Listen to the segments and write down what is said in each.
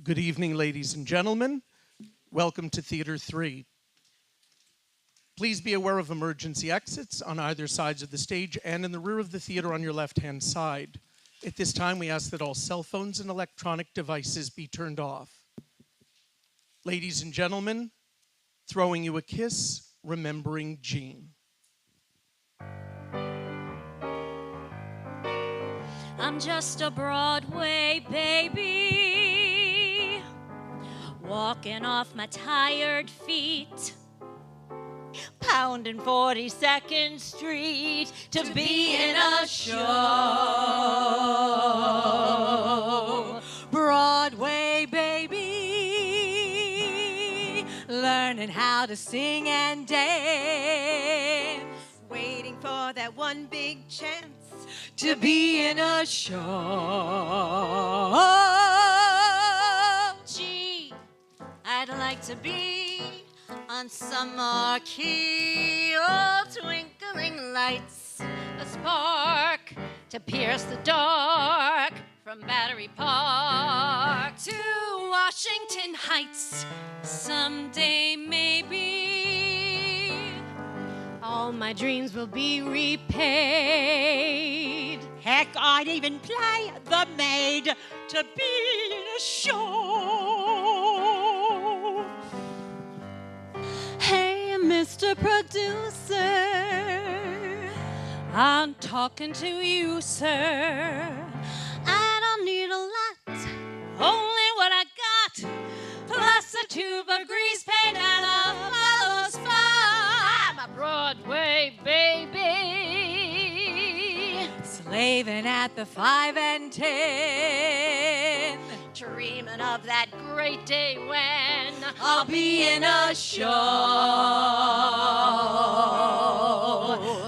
Good evening, ladies and gentlemen. Welcome to Theater 3. Please be aware of emergency exits on either sides of the stage and in the rear of the theater on your left-hand side. At this time, we ask that all cell phones and electronic devices be turned off. Ladies and gentlemen, throwing you a kiss, remembering Jean. I'm just a Broadway baby, walking off my tired feet, pounding 42nd Street to be in a show. Broadway baby, learning how to sing and dance, waiting for that one big chance to be in a show. Gee, I'd like to be on some marquee, old twinkling lights, a spark to pierce the dark from Battery Park to Washington Heights. Someday maybe all my dreams will be repaid. Heck, I'd even play the maid to be in a show. Hey, Mr. Producer, I'm talking to you, sir. I don't need a lot, only what I got, plus a tube of grease paint and a follow spot. I'm a Broadway baby, slaving at the 5 and 10, dreaming of that great day when I'll be in a show.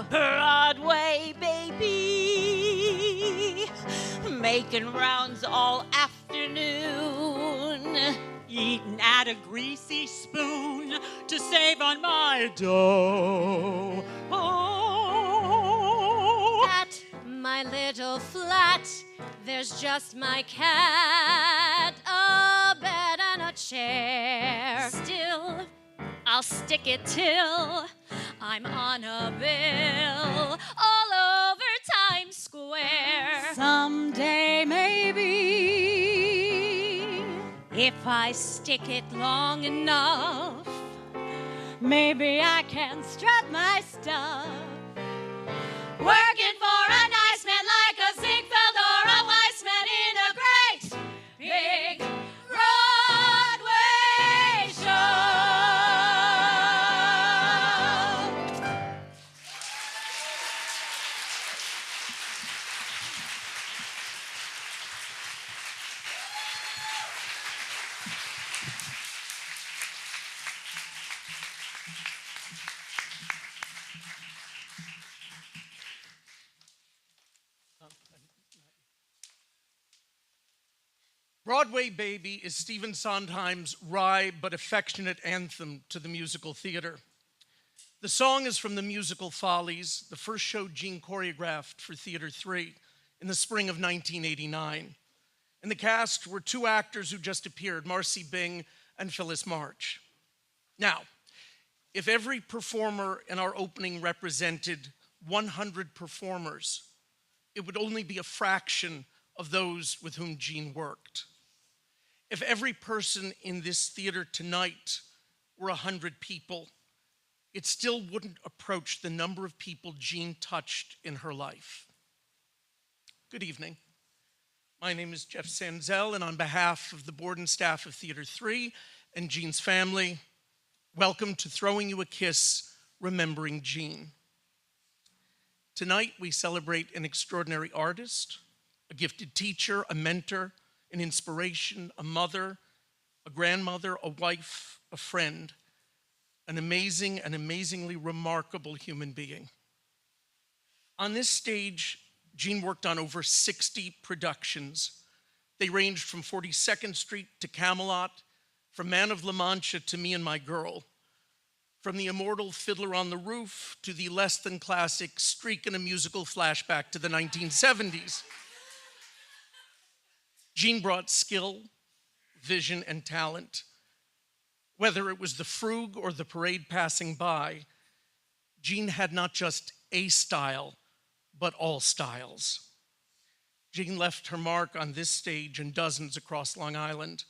Broadway baby, making rounds all afternoon, Eating at a greasy spoon to save on my dough. Oh. At my little flat, there's just my cat, a bed and a chair. Still, I'll stick it till I'm on a bill all over Times Square. Someday, maybe, if I stick it long enough, maybe I can strut my stuff. Working for a nice man like a Ziegfeld or a Weissman in a great big Broadway show. Broadway Baby is Stephen Sondheim's wry but affectionate anthem to the musical theater. The song is from the musical Follies, the first show Jean choreographed for Theater 3 in the spring of 1989. In the cast were two actors who just appeared, Marcy Bing and Phyllis March. Now, if every performer in our opening represented 100 performers, it would only be a fraction of those with whom Jean worked. If every person in this theater tonight were 100 people, it still wouldn't approach the number of people Jean touched in her life. Good evening. My name is Jeff Sanzel, and on behalf of the board and staff of Theater 3 and Jean's family, welcome to Throwing You a Kiss, Remembering Jean. Tonight, we celebrate an extraordinary artist, a gifted teacher, a mentor, an inspiration, a mother, a grandmother, a wife, a friend, an amazing and amazingly remarkable human being. On this stage, Jean worked on over 60 productions. They ranged from 42nd Street to Camelot, from Man of La Mancha to Me and My Girl, from the immortal Fiddler on the Roof to the less than classic Streak in a Musical flashback to the 1970s. Jean brought skill, vision, and talent. Whether it was the frug or the parade passing by, Jean had not just a style, but all styles. Jean left her mark on this stage and dozens across Long Island.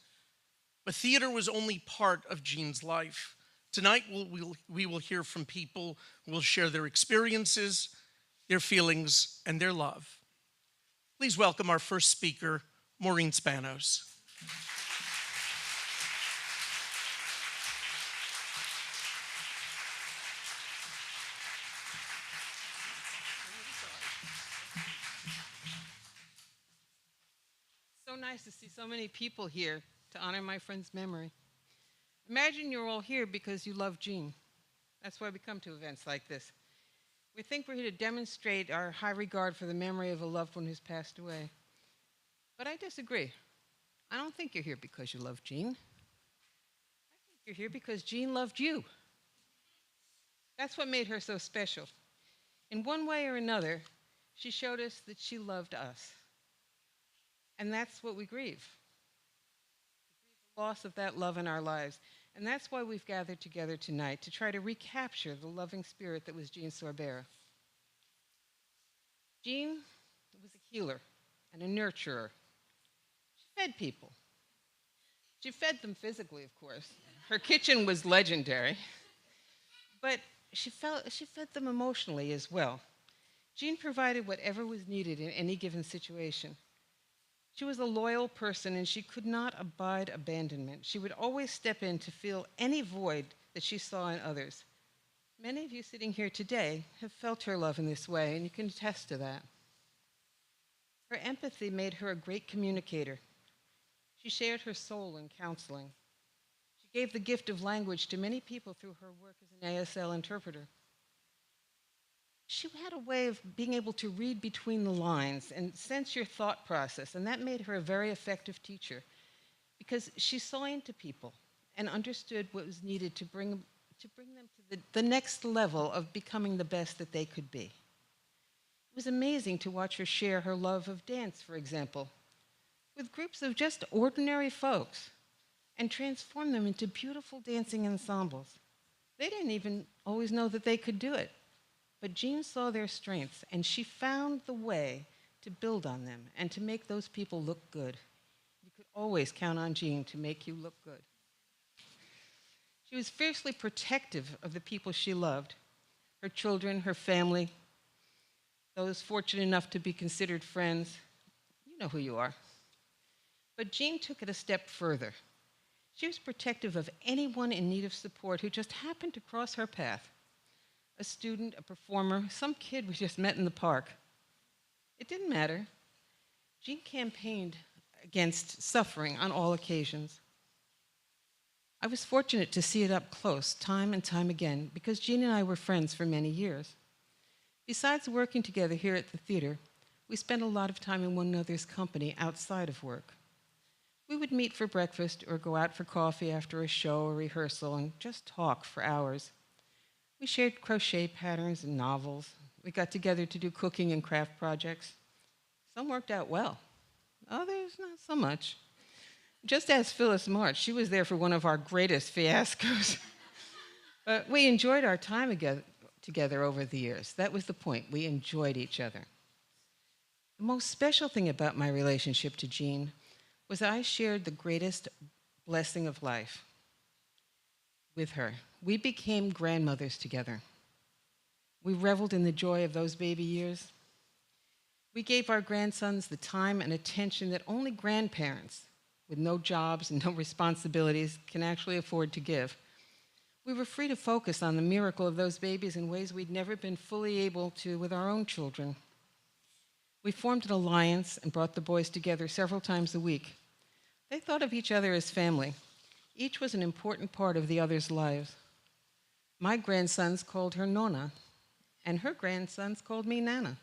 But theater was only part of Jean's life. Tonight, we will hear from people who will share their experiences, their feelings, and their love. Please welcome our first speaker, Maureen Spanos. So nice to see so many people here to honor my friend's memory. Imagine you're all here because you love Jean. That's why we come to events like this. We think we're here to demonstrate our high regard for the memory of a loved one who's passed away. But I disagree. I don't think you're here because you love Jean. I think you're here because Jean loved you. That's what made her so special. In one way or another, she showed us that she loved us. And that's what we grieve. The loss of that love in our lives. And that's why we've gathered together tonight, to try to recapture the loving spirit that was Jean Sorbera. Jean was a healer and a nurturer. She fed people. She fed them physically, of course. Her kitchen was legendary. But she fed them emotionally as well. Jean provided whatever was needed in any given situation. She was a loyal person, and she could not abide abandonment. She would always step in to fill any void that she saw in others. Many of you sitting here today have felt her love in this way, and you can attest to that. Her empathy made her a great communicator. She shared her soul in counseling. She gave the gift of language to many people through her work as an ASL interpreter. She had a way of being able to read between the lines and sense your thought process, and that made her a very effective teacher because she saw into people and understood what was needed to bring them to the next level of becoming the best that they could be. It was amazing to watch her share her love of dance, for example, with groups of just ordinary folks and transform them into beautiful dancing ensembles. They didn't even always know that they could do it. But Jean saw their strengths, and she found the way to build on them and to make those people look good. You could always count on Jean to make you look good. She was fiercely protective of the people she loved, her children, her family, those fortunate enough to be considered friends. You know who you are. But Jean took it a step further. She was protective of anyone in need of support who just happened to cross her path. A student, a performer, some kid we just met in the park. It didn't matter. Jean campaigned against suffering on all occasions. I was fortunate to see it up close time and time again because Jean and I were friends for many years. Besides working together here at the theater, we spent a lot of time in one another's company outside of work. We would meet for breakfast or go out for coffee after a show or rehearsal and just talk for hours. We shared crochet patterns and novels. We got together to do cooking and craft projects. Some worked out well. Others, not so much. Just as Phyllis March, she was there for one of our greatest fiascos. But we enjoyed our time together over the years. That was the point. We enjoyed each other. The most special thing about my relationship to Jean was I shared the greatest blessing of life with her. We became grandmothers together. We reveled in the joy of those baby years. We gave our grandsons the time and attention that only grandparents with no jobs and no responsibilities can actually afford to give. We were free to focus on the miracle of those babies in ways we'd never been fully able to with our own children. We formed an alliance and brought the boys together several times a week. They thought of each other as family. Each was an important part of the other's lives. My grandsons called her Nona, and her grandsons called me Nana.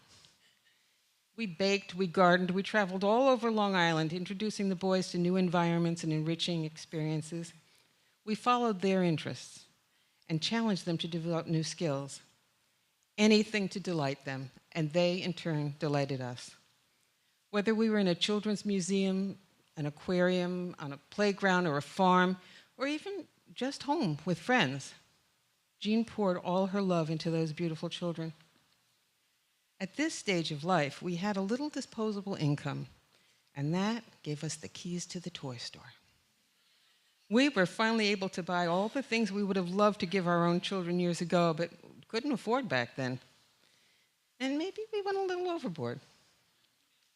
We baked, we gardened, we traveled all over Long Island, introducing the boys to new environments and enriching experiences. We followed their interests and challenged them to develop new skills. Anything to delight them, and they, in turn, delighted us. Whether we were in a children's museum, an aquarium, on a playground or a farm, or even just home with friends. Jean poured all her love into those beautiful children. At this stage of life, we had a little disposable income, and that gave us the keys to the toy store. We were finally able to buy all the things we would have loved to give our own children years ago, but couldn't afford back then. And maybe we went a little overboard.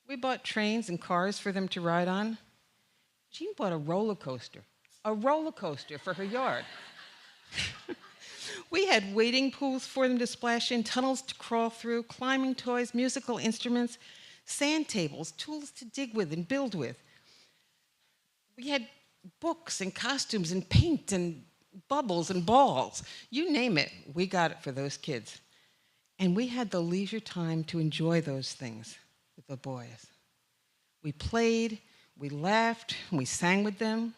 We bought trains and cars for them to ride on. Jean bought a roller coaster for her yard. We had wading pools for them to splash in, tunnels to crawl through, climbing toys, musical instruments, sand tables, tools to dig with and build with. We had books and costumes and paint and bubbles and balls. You name it, we got it for those kids. And we had the leisure time to enjoy those things with the boys. We played, we laughed, we sang with them,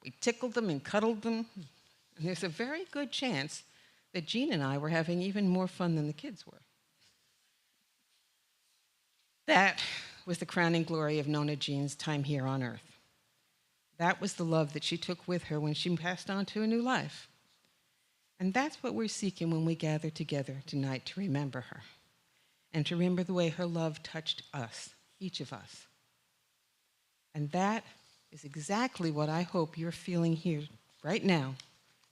we tickled them and cuddled them. And there's a very good chance that Jean and I were having even more fun than the kids were. That was the crowning glory of Nona Jean's time here on Earth. That was the love that she took with her when she passed on to a new life. And that's what we're seeking when we gather together tonight to remember her and to remember the way her love touched us, each of us. And that is exactly what I hope you're feeling here right now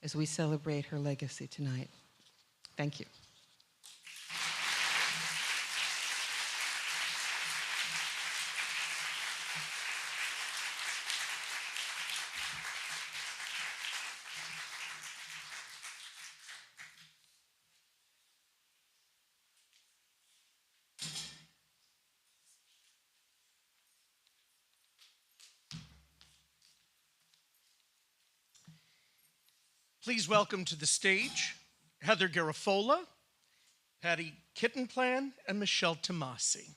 as we celebrate her legacy tonight. Thank you. Please welcome to the stage Heather Garafola, Patty Kittenplan, and Michelle Tomasi.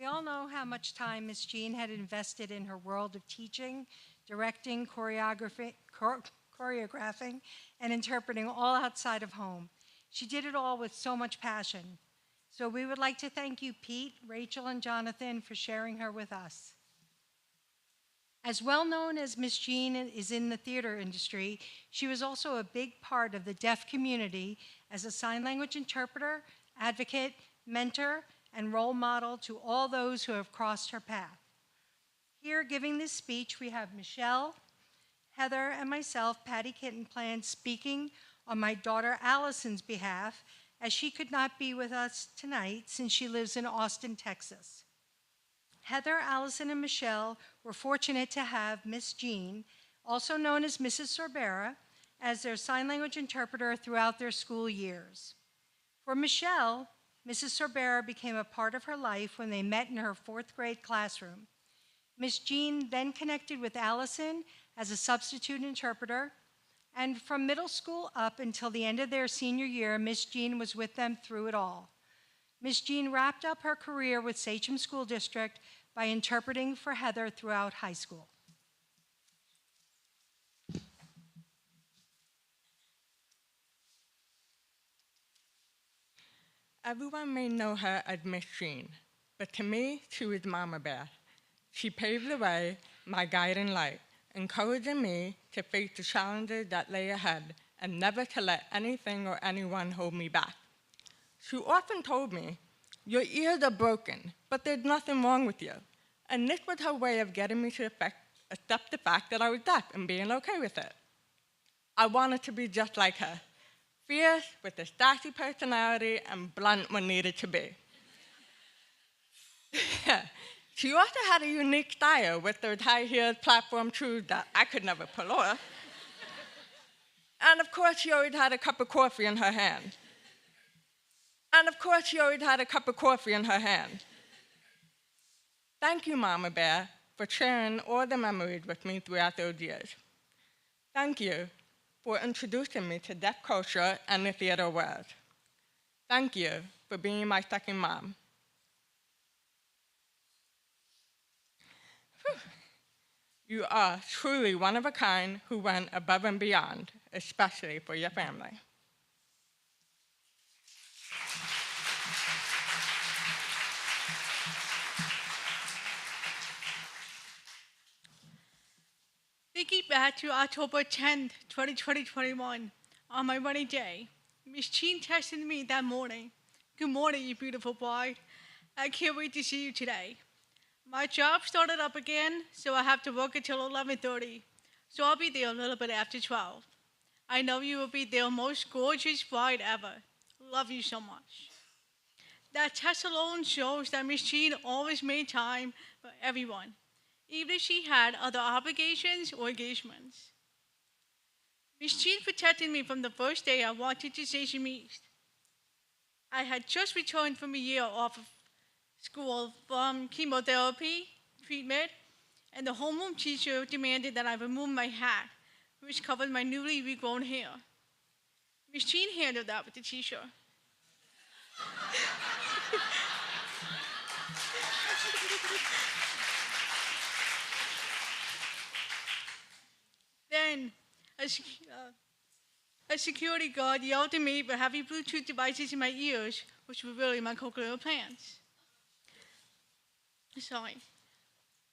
We all know how much time Miss Jean had invested in her world of teaching, directing, choreographing, and interpreting all outside of home. She did it all with so much passion. So we would like to thank you, Pete, Rachel, and Jonathan, for sharing her with us. As well known as Miss Jean is in the theater industry, she was also a big part of the deaf community as a sign language interpreter, advocate, mentor, and role model to all those who have crossed her path. Here giving this speech, we have Michelle, Heather, and myself, Patty Kittenplan, speaking on my daughter Allison's behalf, as she could not be with us tonight since she lives in Austin, Texas. Heather, Allison, and Michelle were fortunate to have Miss Jean, also known as Mrs. Sorbera, as their sign language interpreter throughout their school years. For Michelle, Mrs. Sorbera became a part of her life when they met in her 4th grade classroom. Miss Jean then connected with Allison as a substitute interpreter, and from middle school up until the end of their senior year, Miss Jean was with them through it all. Miss Jean wrapped up her career with Sachem School District by interpreting for Heather throughout high school. Everyone may know her as Miss Jean, but to me, she was Mama Bear. She paved the way, my guiding light, encouraging me to face the challenges that lay ahead and never to let anything or anyone hold me back. She often told me, "Your ears are broken, but there's nothing wrong with you." And this was her way of getting me to accept the fact that I was deaf and being okay with it. I wanted to be just like her, fierce with a sassy personality and blunt when needed to be. She also had a unique style with those high-heeled platform shoes that I could never pull off. And of course, she always had a cup of coffee in her hand. And of course, she always had a cup of coffee in her hand. Thank you, Mama Bear, for sharing all the memories with me throughout those years. Thank you for introducing me to deaf culture and the theater world. Thank you for being my second mom. Whew. You are truly one of a kind who went above and beyond, especially for your family. Thinking back to October 10th, 2021, on my wedding day, Miss Jean texted me that morning. Good morning, you beautiful bride. I can't wait to see you today. My job started up again, so I have to work until 11:30. So I'll be there a little bit after 12. I know you will be the most gorgeous bride ever. Love you so much. That text alone shows that Miss Jean always made time for everyone, even if she had other obligations or engagements. Miss Jean protected me from the first day I walked into Station East. I had just returned from a year off of school from chemotherapy treatment, and the homeroom teacher demanded that I remove my hat, which covered my newly regrown hair. Miss Jean handled that with the teacher. Then, a security guard yelled at me for having Bluetooth devices in my ears, which were really my cochlear implants. Sorry.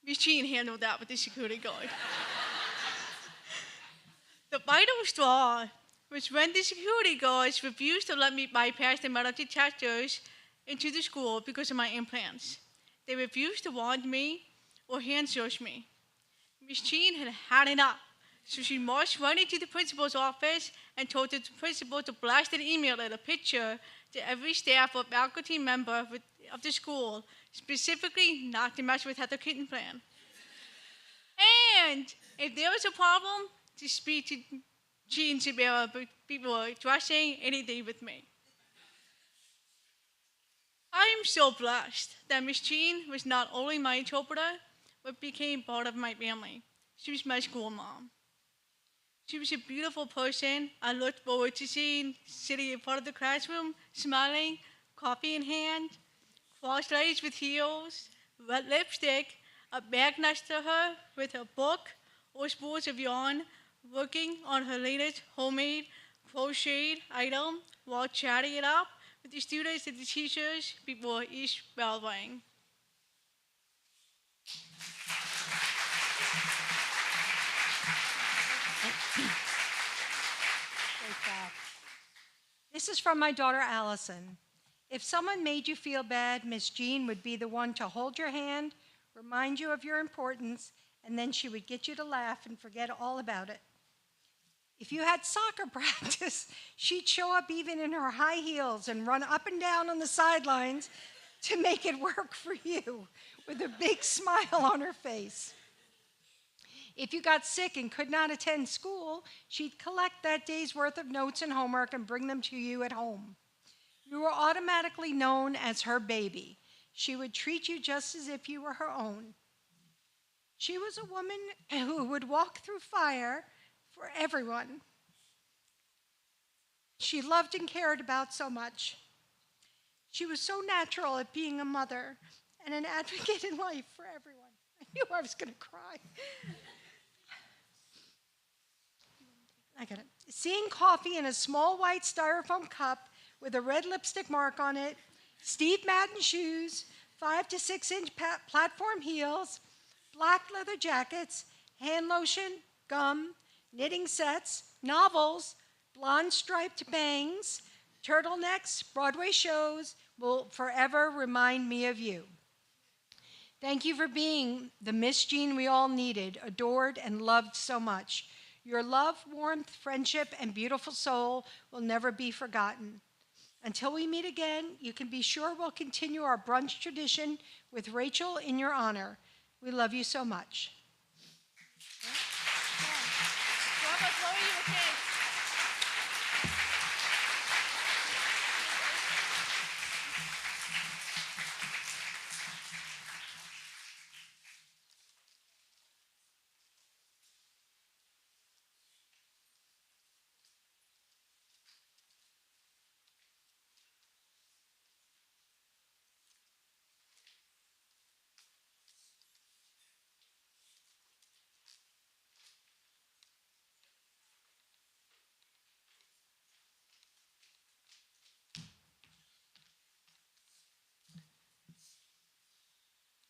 Miss Jean handled that with the security guard. The vital straw was when the security guards refused to let me bypass the metal detectors into the school because of my implants. They refused to wand me or hand search me. Miss Jean had had enough, so she marched right into the principal's office and told the principal to blast an email at a picture to every staff or faculty member of the school, specifically not to mess with Heather Kitten plan. And if there was a problem, to speak to Jean Sorbera before addressing anything with me. I am so blessed that Miss Jean was not only my interpreter, but became part of my family. She was my school mom. She was a beautiful person. I looked forward to seeing sitting in front of the classroom, smiling, coffee in hand, cross-legs with heels, red lipstick, a bag next to her with a book or spools of yarn, working on her latest homemade crocheted item while chatting it up with the students and the teachers before each bell rang. This is from my daughter Allison. If someone made you feel bad, Miss Jean would be the one to hold your hand, remind you of your importance, and then she would get you to laugh and forget all about it. If you had soccer practice, she'd show up even in her high heels and run up and down on the sidelines to make it work for you with a big smile on her face. If you got sick and could not attend school, she'd collect that day's worth of notes and homework and bring them to you at home. You were automatically known as her baby. She would treat you just as if you were her own. She was a woman who would walk through fire for everyone. She loved and cared about so much. She was so natural at being a mother and an advocate in life for everyone. I knew I was going to cry. I got it. Seeing coffee in a small white styrofoam cup with a red lipstick mark on it, Steve Madden shoes, 5 to 6 inch platform heels, black leather jackets, hand lotion, gum, knitting sets, novels, blonde striped bangs, turtlenecks, Broadway shows will forever remind me of you. Thank you for being the Miss Jean we all needed, adored, and loved so much. Your love, warmth, friendship, and beautiful soul will never be forgotten. Until we meet again, you can be sure we'll continue our brunch tradition with Rachel in your honor. We love you so much.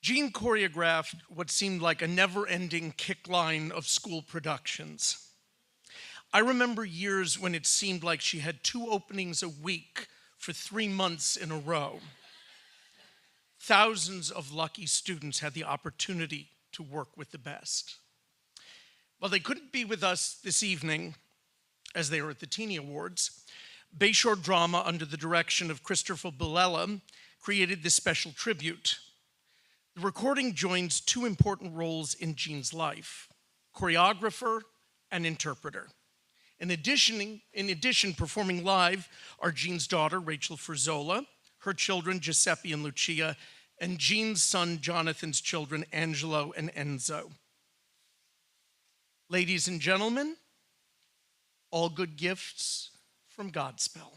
Jean choreographed what seemed like a never-ending kick line of school productions. I remember years when it seemed like she had 2 openings a week for 3 months in a row. Thousands of lucky students had the opportunity to work with the best. While they couldn't be with us this evening, as they were at the Teenie Awards, Bayshore Drama, under the direction of Christopher Bilella, created this special tribute. The recording joins 2 important roles in Jean's life: choreographer and interpreter. In addition, performing live are Jean's daughter, Rachel Ferzola, her children, Giuseppe and Lucia, and Jean's son, Jonathan's children, Angelo and Enzo. Ladies and gentlemen, all good gifts from Godspell.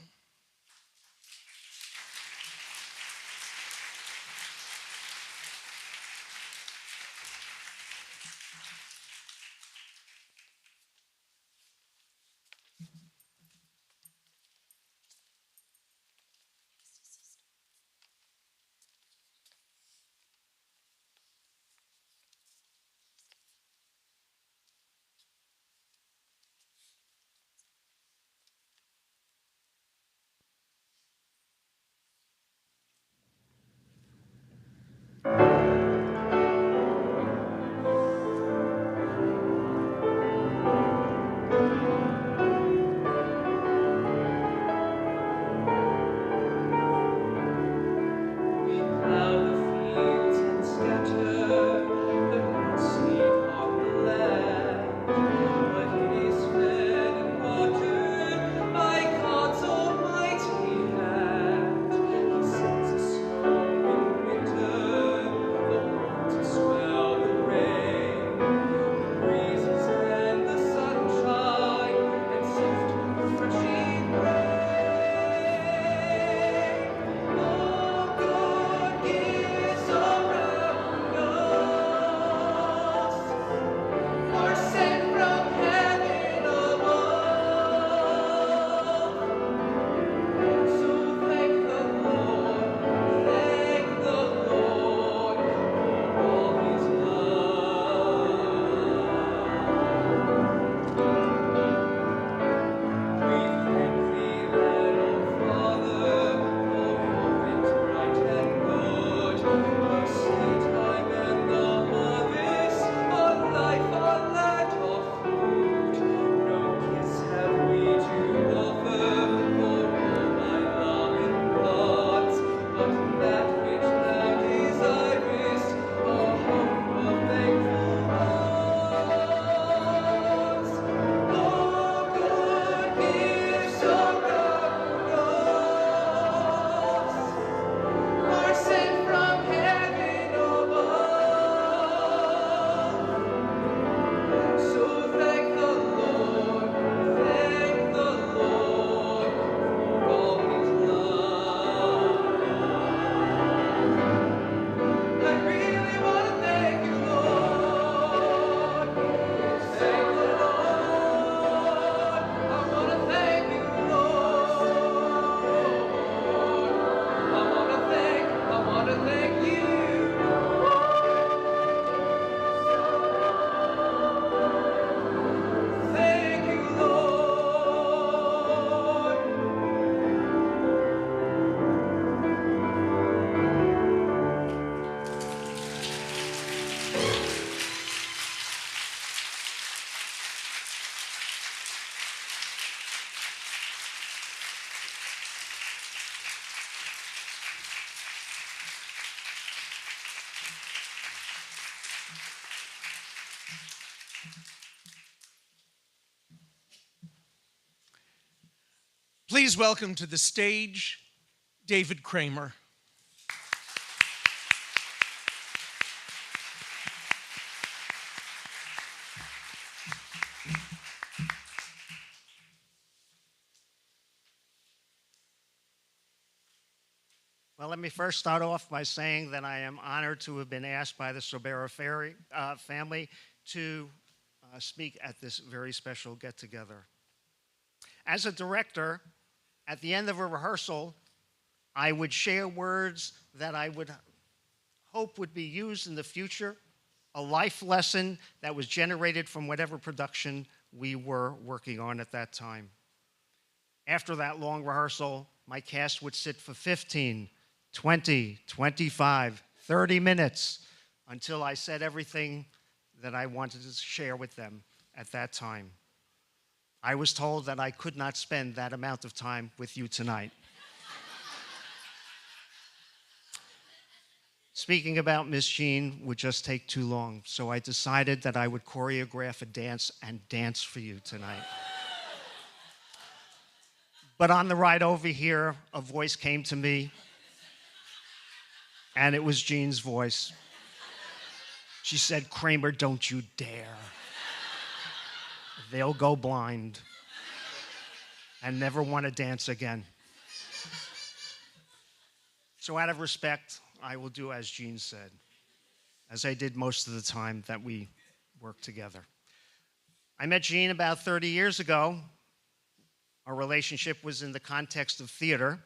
Please welcome to the stage, David Kramer. Well, let me first start off by saying that I am honored to have been asked by the Sorbera family to speak at this very special get-together. As a director, at the end of a rehearsal, I would share words that I would hope would be used in the future, a life lesson that was generated from whatever production we were working on at that time. After that long rehearsal, my cast would sit for 15, 20, 25, 30 minutes until I said everything that I wanted to share with them at that time. I was told that I could not spend that amount of time with you tonight. Speaking about Miss Jean would just take too long, so I decided that I would choreograph a dance and dance for you tonight. But on the ride over here, a voice came to me, and it was Jean's voice. She said, "Kramer, don't you dare. They'll go blind and never want to dance again." So out of respect, I will do as Jean said, as I did most of the time that we worked together. I met Jean about 30 years ago. Our relationship was in the context of theater.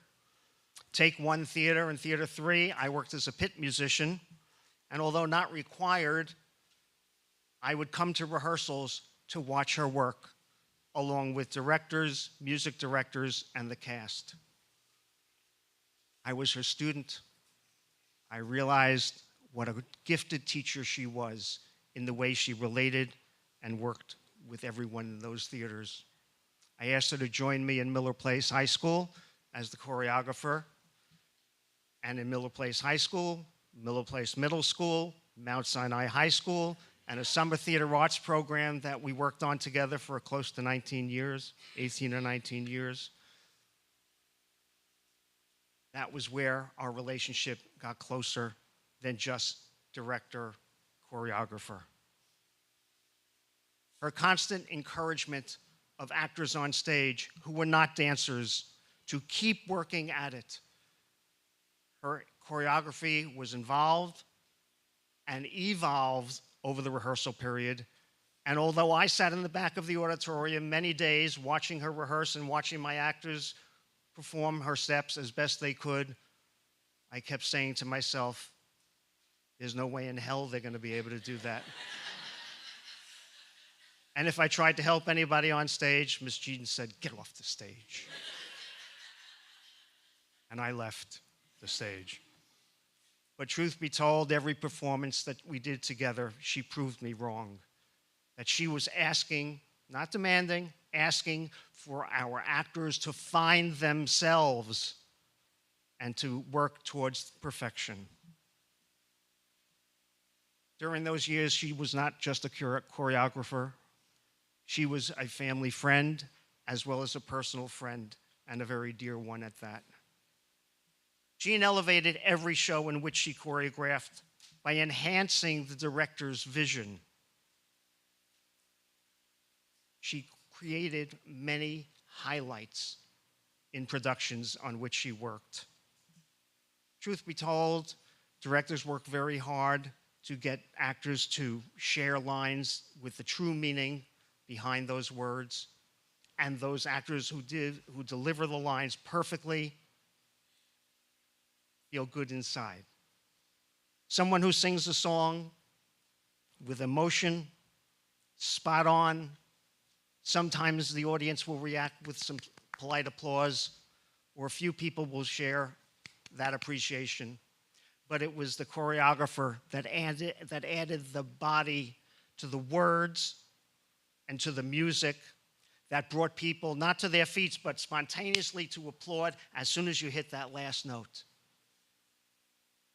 Take One Theater and Theater 3, I worked as a pit musician, and although not required, I would come to rehearsals to watch her work, along with directors, music directors, and the cast. I was her student. I realized what a gifted teacher she was in the way she related and worked with everyone in those theaters. I asked her to join me in Miller Place High School as the choreographer, and in Miller Place High School, Miller Place Middle School, Mount Sinai High School, and a summer theater arts program that we worked on together for close to 19 years, 18 or 19 years. That was where our relationship got closer than just director, choreographer. Her constant encouragement of actors on stage who were not dancers to keep working at it. Her choreography was involved and evolved over the rehearsal period. And although I sat in the back of the auditorium many days watching her rehearse and watching my actors perform her steps as best they could, I kept saying to myself, there's no way in hell they're going to be able to do that. And if I tried to help anybody on stage, Miss Jean said, "Get off the stage." And I left the stage. But truth be told, every performance that we did together, she proved me wrong. That she was asking, not demanding, asking for our actors to find themselves and to work towards perfection. During those years, she was not just a choreographer. She was a family friend, as well as a personal friend, and a very dear one at that. Jean elevated every show in which she choreographed by enhancing the director's vision. She created many highlights in productions on which she worked. Truth be told, directors work very hard to get actors to share lines with the true meaning behind those words, and those actors who deliver the lines perfectly feel good inside. Someone who sings a song with emotion, spot on. Sometimes the audience will react with some polite applause, or a few people will share that appreciation. But it was the choreographer that added the body to the words and to the music that brought people not to their feet, but spontaneously to applaud as soon as you hit that last note.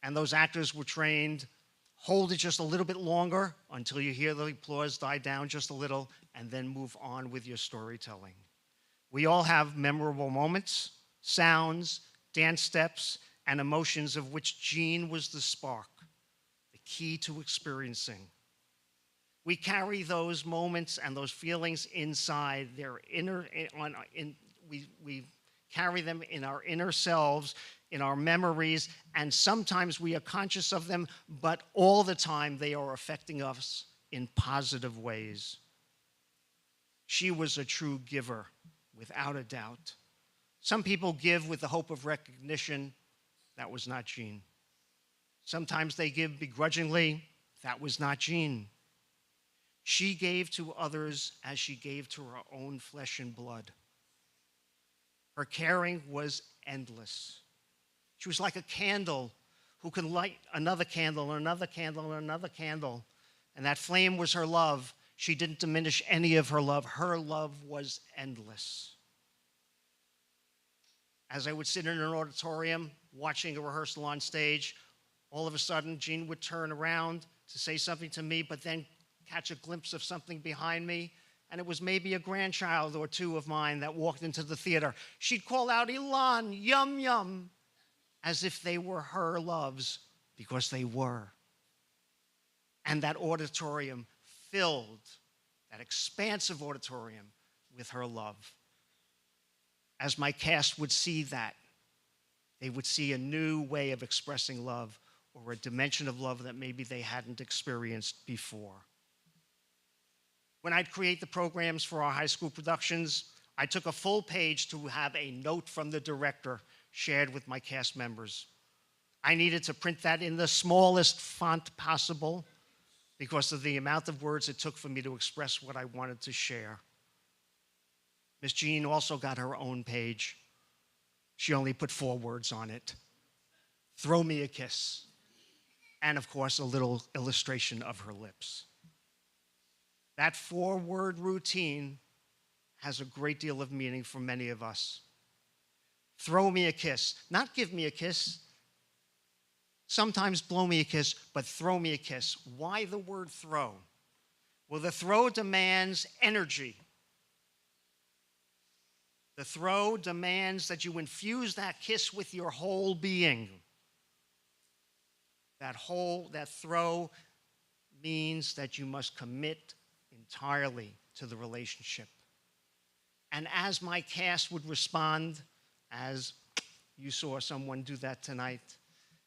And those actors were trained, hold it just a little bit longer until you hear the applause die down just a little, and then move on with your storytelling. We all have memorable moments, sounds, dance steps, and emotions of which Jean was the spark, the key to experiencing. We carry those moments and those feelings inside. We carry them in our inner selves, in our memories, and sometimes we are conscious of them, but all the time they are affecting us in positive ways. She was a true giver, without a doubt. Some people give with the hope of recognition. That was not Jean. Sometimes they give begrudgingly. That was not Jean. She gave to others as she gave to her own flesh and blood. Her caring was endless. She was like a candle who can light another candle and another candle and another candle. And that flame was her love. She didn't diminish any of her love. Her love was endless. As I would sit in an auditorium watching a rehearsal on stage, all of a sudden, Jean would turn around to say something to me, but then catch a glimpse of something behind me, and it was maybe a grandchild or two of mine that walked into the theater. She'd call out, "Elan, yum, yum," as if they were her loves, because they were. And that auditorium filled, that expansive auditorium, with her love. As my cast would see that, they would see a new way of expressing love, or a dimension of love that maybe they hadn't experienced before. When I'd create the programs for our high school productions, I took a full page to have a note from the director shared with my cast members. I needed to print that in the smallest font possible because of the amount of words it took for me to express what I wanted to share. Miss Jean also got her own page. She only put 4 words on it. "Throw me a kiss." And of course, a little illustration of her lips. That 4-word routine has a great deal of meaning for many of us. Throw me a kiss, not give me a kiss. Sometimes blow me a kiss, but throw me a kiss. Why the word throw? Well, the throw demands energy. The throw demands that you infuse that kiss with your whole being. That throw means that you must commit entirely to the relationship. And as my cast would respond, as you saw someone do that tonight,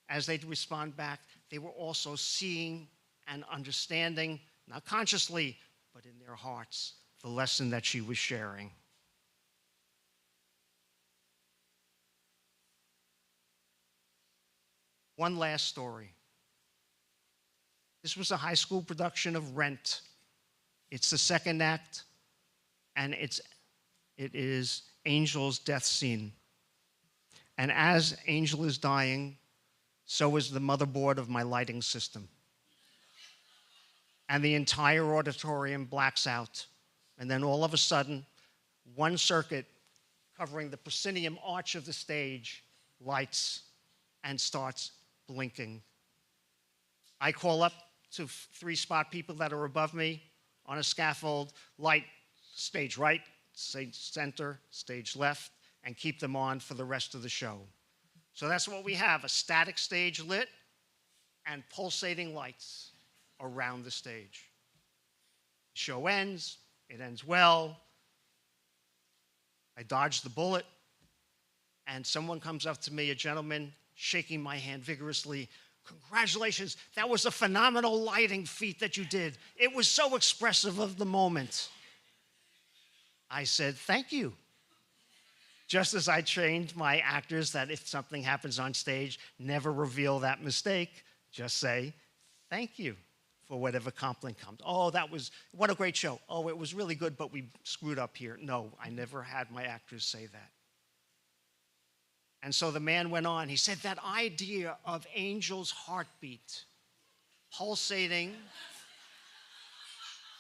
as they'd respond back, they were also seeing and understanding, not consciously, but in their hearts, the lesson that she was sharing. One last story. This was a high school production of Rent. It's the second act, and it is Angel's death scene. And as Angel is dying, so is the motherboard of my lighting system. And the entire auditorium blacks out. And then all of a sudden, one circuit covering the proscenium arch of the stage lights and starts blinking. I call up to 3 spot people that are above me on a scaffold, light stage right, stage center, stage left, and keep them on for the rest of the show. So that's what we have, a static stage lit and pulsating lights around the stage. The show ends, it ends well. I dodge the bullet, and someone comes up to me, a gentleman, shaking my hand vigorously. "Congratulations, that was a phenomenal lighting feat that you did. It was so expressive of the moment." I said, "Thank you." Just as I trained my actors that if something happens on stage, never reveal that mistake, just say, "Thank you," for whatever compliment comes. "Oh, what a great show. Oh, it was really good, but we screwed up here." No, I never had my actors say that. And so the man went on. He said, "That idea of Angel's heartbeat pulsating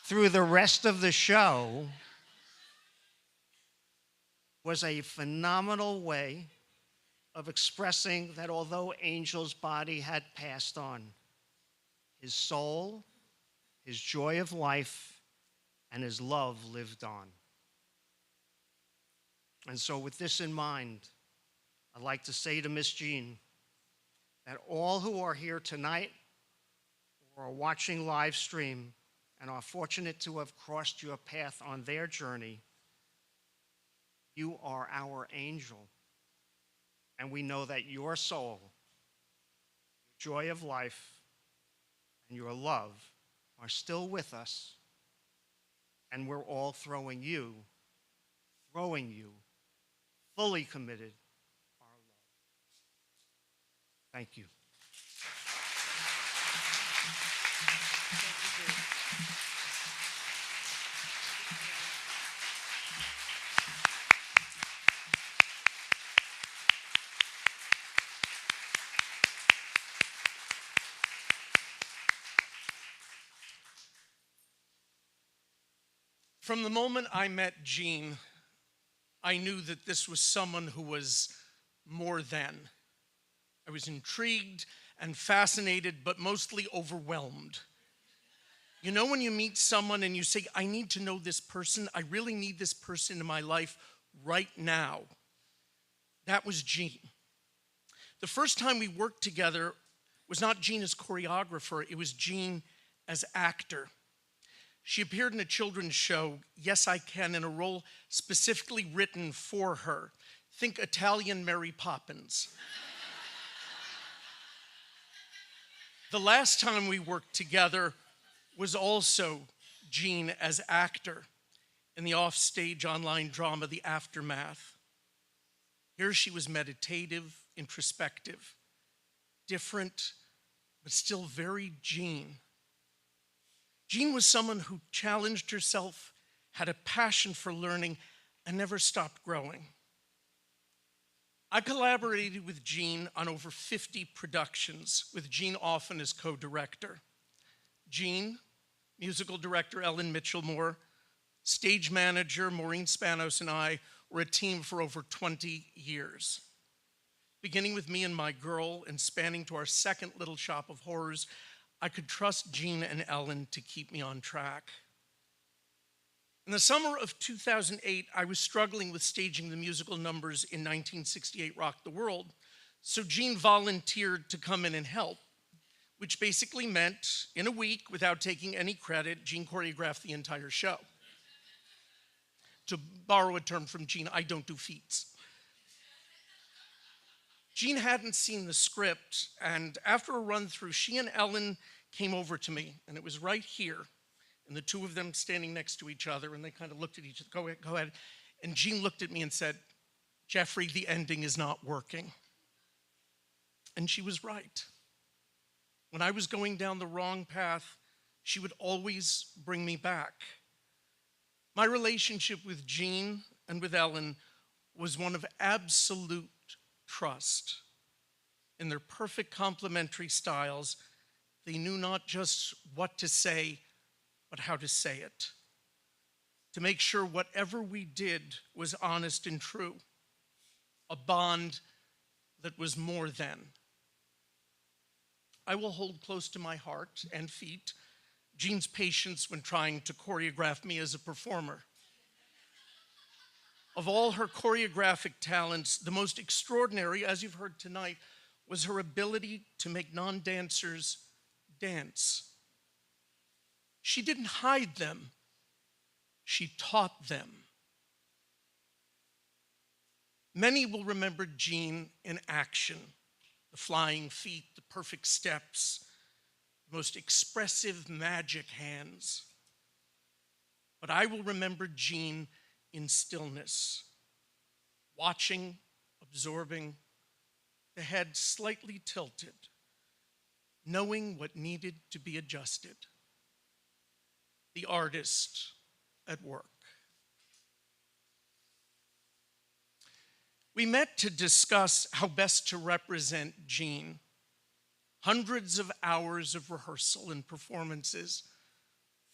through the rest of the show was a phenomenal way of expressing that although Angel's body had passed on, his soul, his joy of life, and his love lived on." And so with this in mind, I'd like to say to Miss Jean that all who are here tonight or are watching live stream and are fortunate to have crossed your path on their journey, you are our angel. And we know that your soul, your joy of life, and your love are still with us. And we're all throwing you, fully committed, our love. Thank you. From the moment I met Jean, I knew that this was someone who was more than. I was intrigued and fascinated, but mostly overwhelmed. You know, when you meet someone and you say, I need to know this person, I really need this person in my life right now. That was Jean. The first time we worked together was not Jean as choreographer, it was Jean as actor. She appeared in a children's show, Yes, I Can, in a role specifically written for her. Think Italian Mary Poppins. The last time we worked together was also Jean as actor in the offstage online drama, The Aftermath. Here she was meditative, introspective, different, but still very Jean. Jean was someone who challenged herself, had a passion for learning, and never stopped growing. I collaborated with Jean on over 50 productions, with Jean often as co-director. Jean, musical director Ellen Mitchell-Moore, stage manager Maureen Spanos, and I were a team for over 20 years. Beginning with Me and My Girl and spanning to our second Little Shop of Horrors, I could trust Jean and Ellen to keep me on track. In the summer of 2008, I was struggling with staging the musical numbers in 1968 Rock the World, so Jean volunteered to come in and help, which basically meant, in a week, without taking any credit, Jean choreographed the entire show. To borrow a term from Jean, I don't do feats. Jean hadn't seen the script, and after a run through, she and Ellen came over to me, and it was right here, and the two of them standing next to each other, and they kind of looked at each other, go ahead. And Jean looked at me and said, Jeffrey, the ending is not working. And she was right. When I was going down the wrong path, she would always bring me back. My relationship with Jean and with Ellen was one of absolute trust. In their perfect complementary styles, they knew not just what to say, but how to say it. To make sure whatever we did was honest and true. A bond that was more than. I will hold close to my heart and feet Jean's patience when trying to choreograph me as a performer. Of all her choreographic talents, the most extraordinary, as you've heard tonight, was her ability to make non-dancers dance. She didn't hide them, she taught them. Many will remember Jean in action, the flying feet, the perfect steps, the most expressive magic hands. But I will remember Jean in stillness, watching, absorbing, the head slightly tilted, knowing what needed to be adjusted. The artist at work. We met to discuss how best to represent Jean. Hundreds of hours of rehearsal and performances,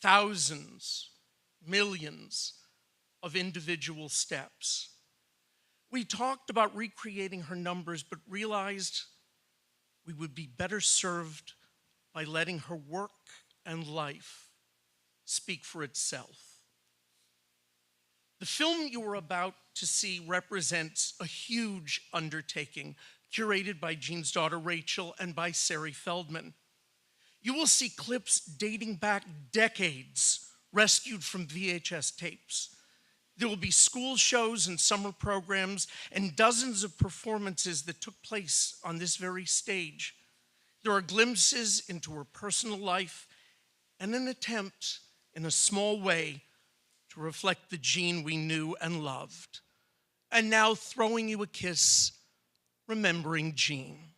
thousands, millions of individual steps. We talked about recreating her numbers, but realized we would be better served by letting her work and life speak for itself. The film you are about to see represents a huge undertaking, curated by Jean's daughter Rachel and by Sari Feldman. You will see clips dating back decades, rescued from VHS tapes. There will be school shows and summer programs and dozens of performances that took place on this very stage. There are glimpses into her personal life and an attempt, in a small way, to reflect the Jean we knew and loved. And now, throwing you a kiss, remembering Jean.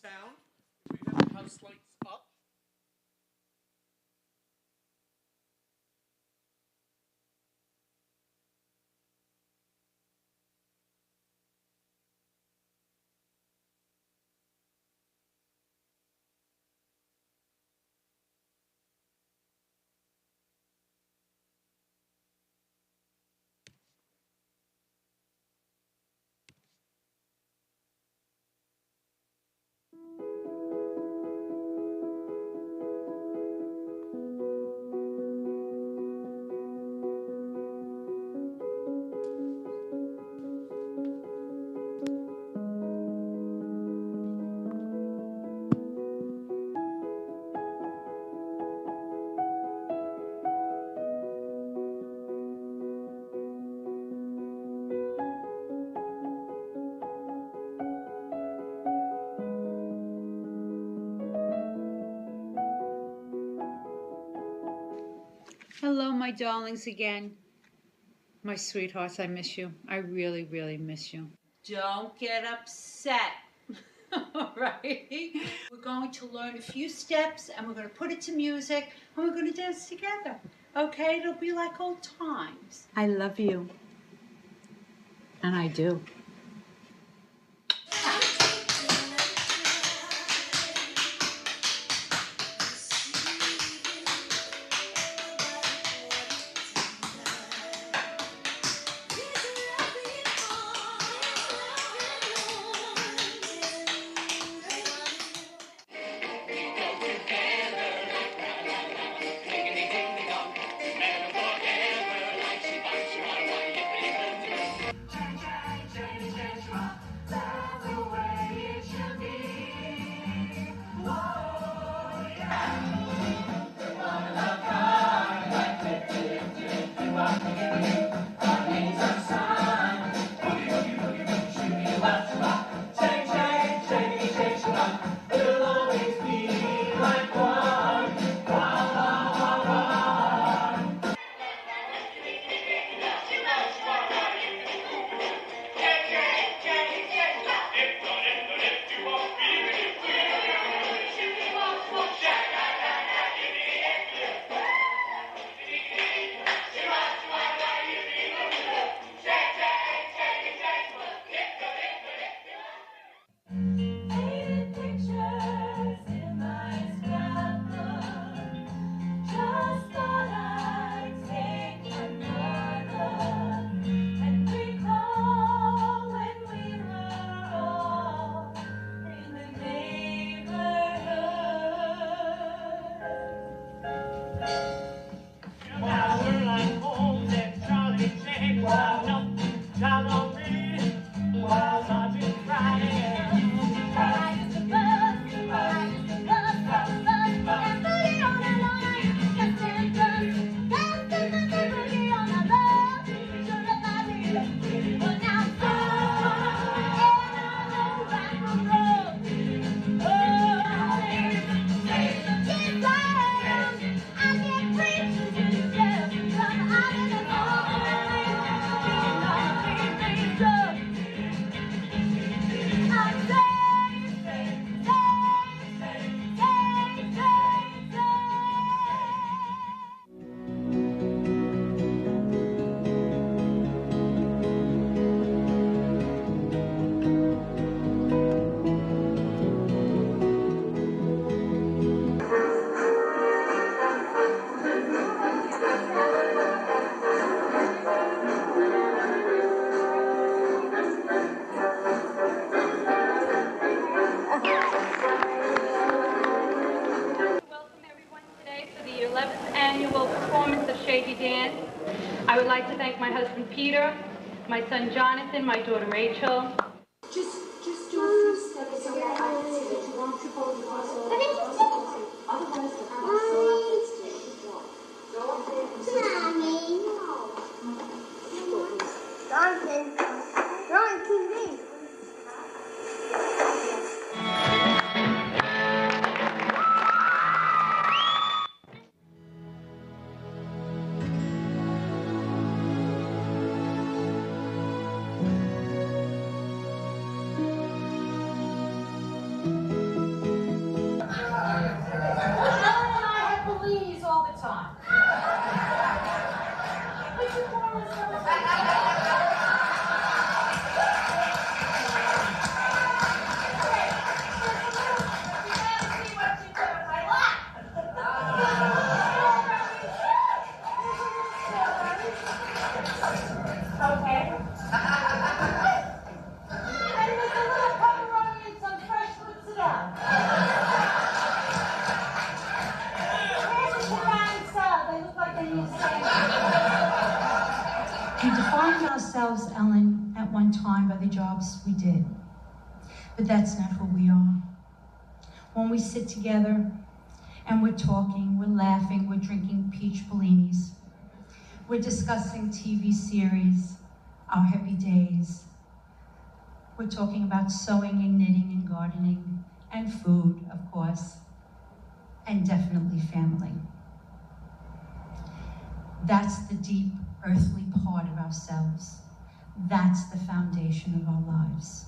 sound. We have the house lights up. Hello, my darlings again. My sweethearts, I miss you. I really, really miss you. Don't get upset. All right? We're going to learn a few steps and we're going to put it to music and we're going to dance together. Okay? It'll be like old times. I love you. And I do. I would like to thank my husband Peter, my son Jonathan, my daughter Rachel. Just do a few steps so that I can see that you won't trip over the crossroads. Otherwise, the up. Put your hands up. They look like they need saving. We defined ourselves, Ellen, at one time by the jobs we did. But that's not who we are. When we sit together and we're talking, we're laughing, we're drinking peach bellinis, we're discussing TV series, our happy days. We're talking about sewing and knitting and gardening and food, of course, and definitely family. That's the deep, earthly part of ourselves. That's the foundation of our lives.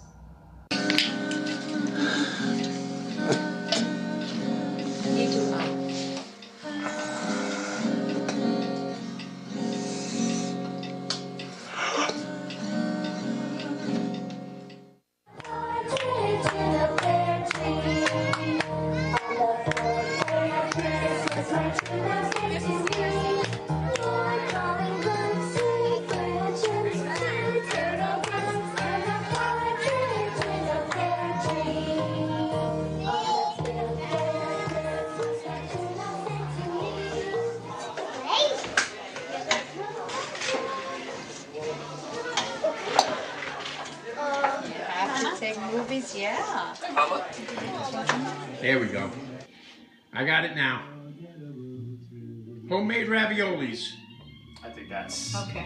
You do well. Movies, yeah. There we go. I got it now. Homemade raviolis. I think that's... Okay.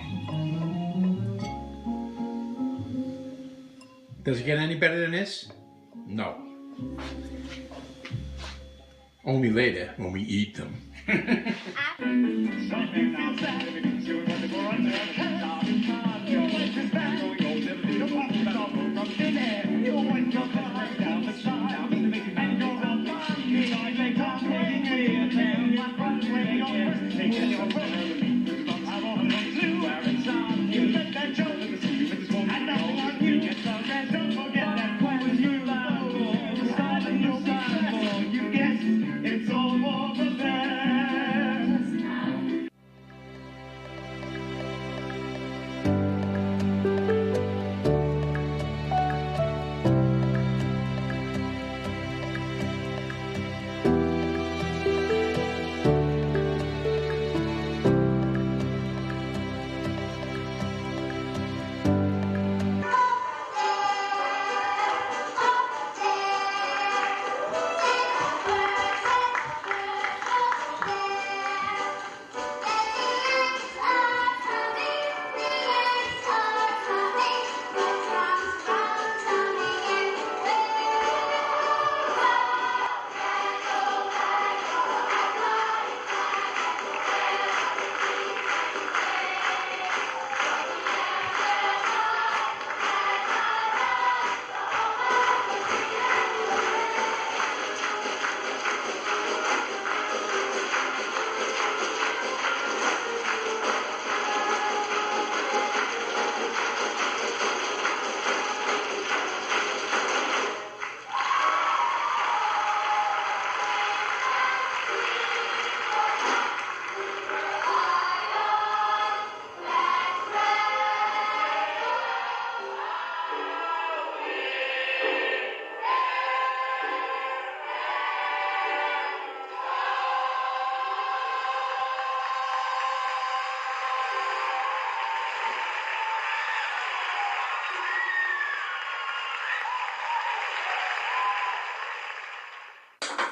Does it get any better than this? No. Only later when we eat them.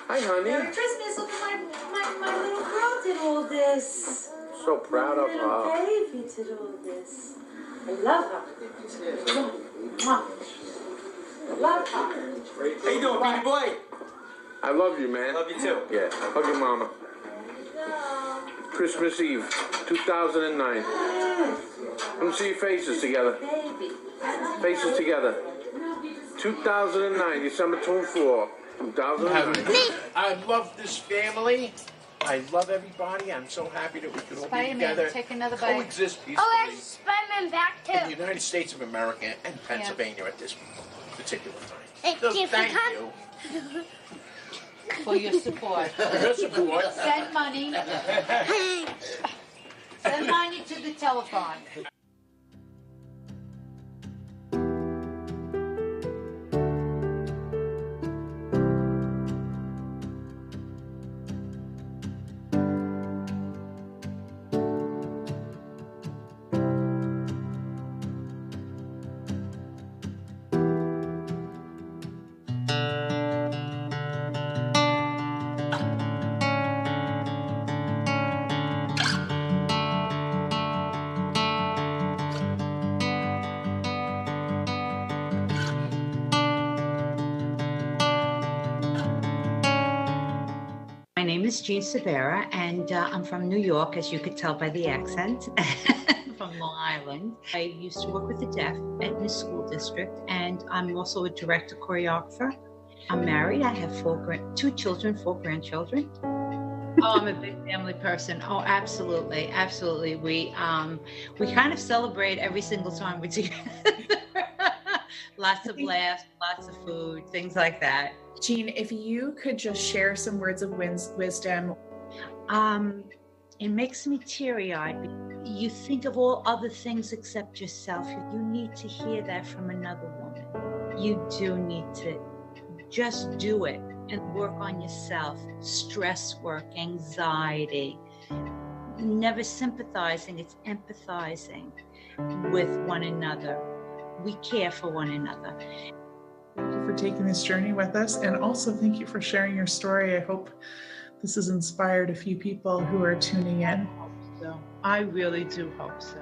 Hi, honey. Merry Christmas. Look at my little girl did all this. So proud of Little her. baby did all this. I love her. Love her. How you doing, baby boy? I love you, man. Love you too. Yeah, hug your mama. Christmas Eve, 2009. Let me see your faces together. Faces together. 2009, December 24, 2009. I love this family. I love everybody. I'm so happy that we can all be together. Take another bite. Coexist peacefully. Oh, there's Spider-Man back too. In the United States of America and Pennsylvania at this particular time. Hey, So Tiffy, thank come. you. For your support. For your support. Send money. Send money to the telephone. My name is Jean Sorbera, and I'm from New York, as you could tell by the accent, from Long Island. I used to work with the deaf in the school district, and I'm also a director choreographer. I'm married. I have 2 children, 4 grandchildren. Oh, I'm a big family person. Oh, absolutely, absolutely. We kind of celebrate every single time we're together. Lots of laughs, lots of food, things like that. Jean, if you could just share some words of wisdom. It makes me teary-eyed. You think of all other things except yourself. You need to hear that from another woman. You do need to just do it and work on yourself. Stress work, anxiety, never sympathizing, it's empathizing with one another. We care for one another. Thank you for taking this journey with us, and also thank you for sharing your story. I hope this has inspired a few people who are tuning in. I hope so. I really do hope so.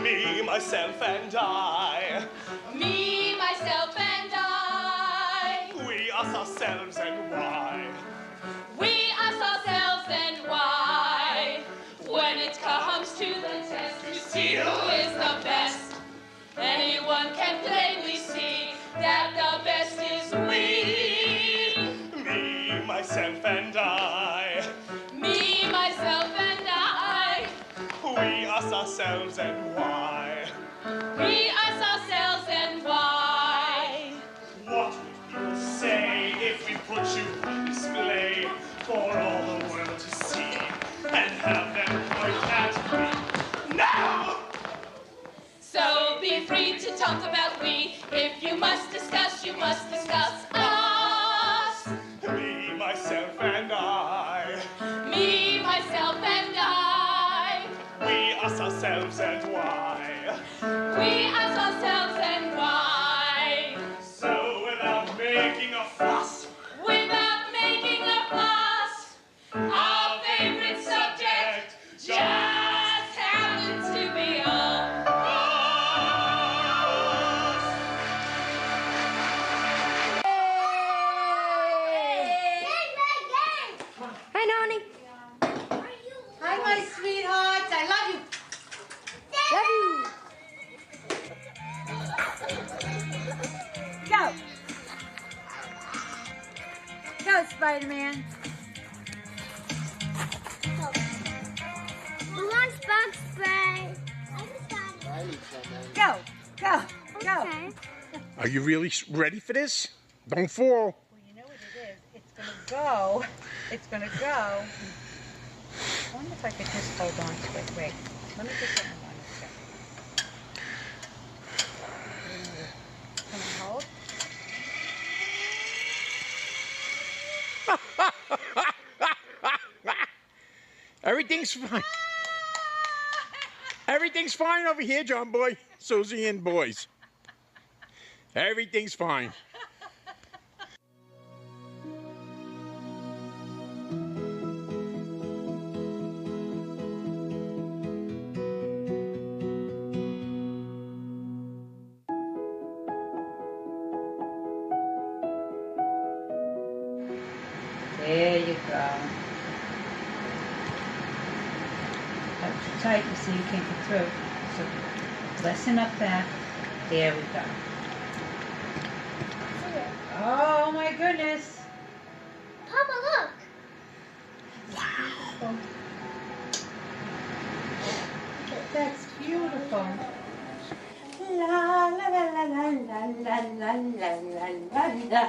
Me, myself, and I. Me, myself, and I. We, us, ourselves, and why. We, us, ourselves, and why. When it comes to the test, you see who is the best. Anyone can plainly see that the best is we. Me, myself, and I. Me, myself, and I. ourselves and why. We us ourselves and why. What would people say if we put you on display for all the world to see and have them point at me? Now! So be free to talk about we. If you must discuss, you must discuss us. Me, myself, and I. Me, myself, and I. We, us, ourselves, and why. We, us, ourselves, and why. So without making a fuss, Without making a fuss, our favorite subject just happens to be us. Hi, Noni. Hi, my sweethearts. I love you. Love you. Go. Go, Spider-Man. Who wants bug spray? Go. Go. Go. Okay. Are you really ready for this? Don't fall. You know what it is? It's gonna go. It's gonna go. I wonder if I could just hold on to it. Wait. Let me just hold on a second. Can I hold? Everything's fine. Everything's fine over here, John boy, Susie and boys. Everything's fine. There you go. Hold it tight so you can't get through. So listen up back. There we go. Oh my goodness. Papa, look. Wow. That's beautiful. La la la la la la la la la la la.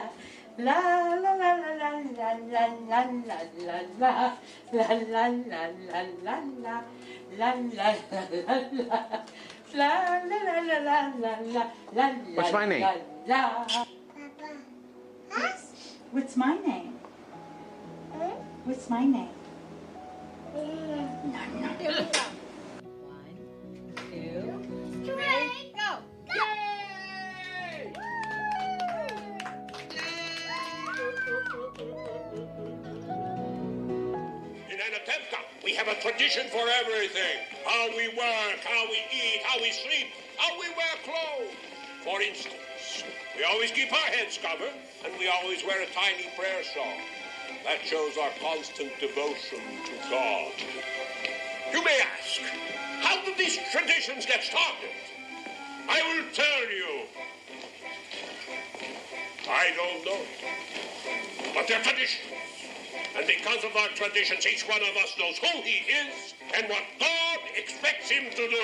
La la la la la la la la la la la la la la la la la la. What's my name? What's my name? What's my name? No. Here we go. 1, 2, 3, go. In Anatevka, we have a tradition for everything. How we work, how we eat, how we sleep, how we wear clothes. For instance, we always keep our heads covered, and we always wear a tiny prayer shawl. That shows our constant devotion to God. You may ask, how did these traditions get started? I will tell you. I don't know. But they're traditions. And because of our traditions, each one of us knows who he is and what God expects him to do.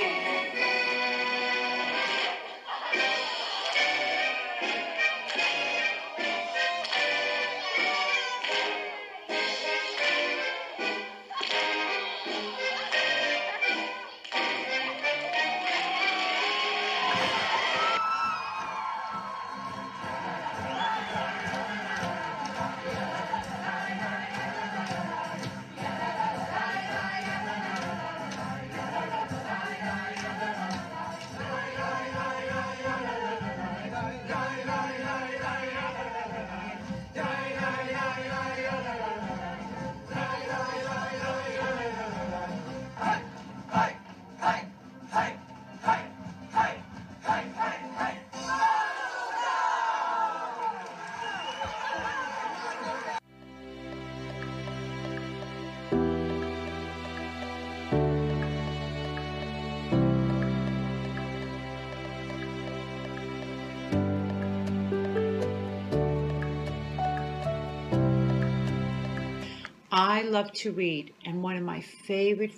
I love to read, and one of my favorite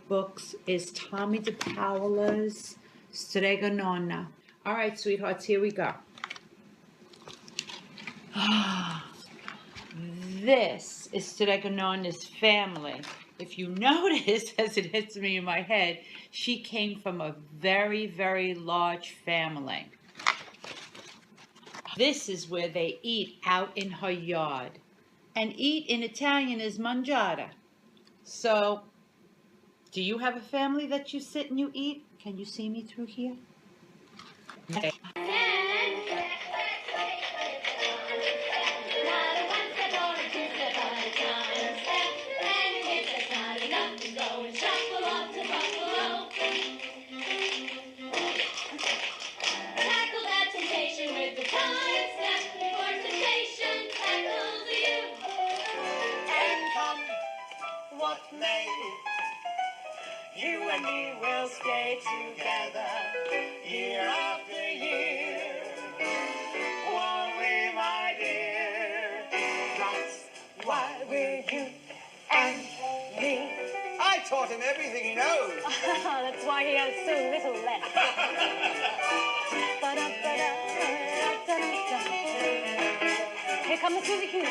books is Tommy DePaola's Strega Nonna. All right, sweethearts, here we go. This is Strega Nonna's family. If you notice, as it hits me in my head, she came from a very large family. This is where they eat out in her yard. And eat in Italian is mangiare. So, do you have a family that you sit and you eat? Can you see me through here? Okay. What may, you and me will stay together year after year. Won't we, my dear? That's why we're you and me. I taught him everything he knows. That's why he has so little left. Here come the Suzy Q.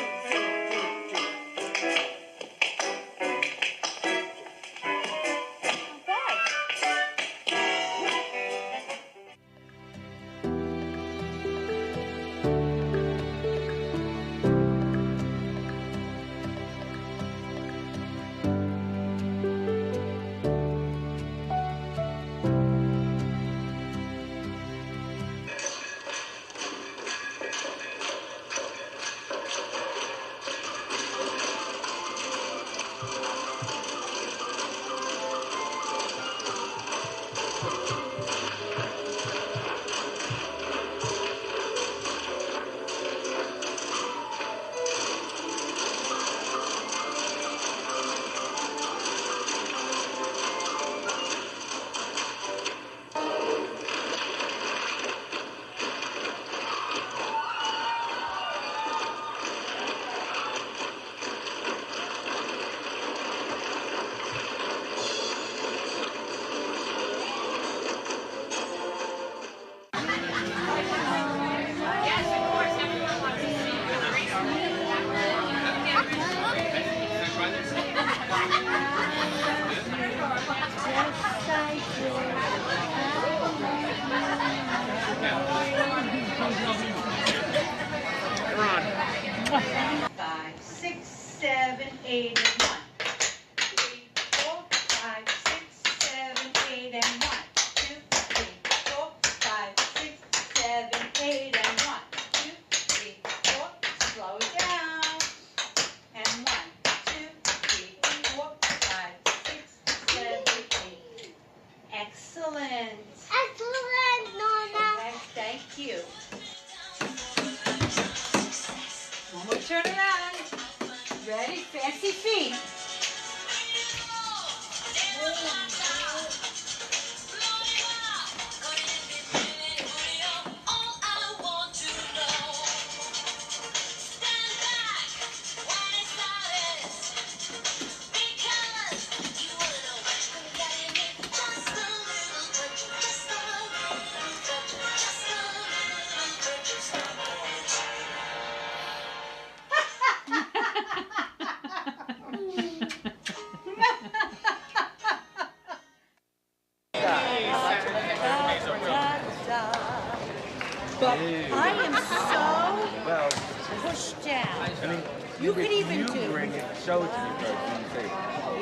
But I am so pushed down. I mean, You could even you do. bring it, show it to me first, and you say,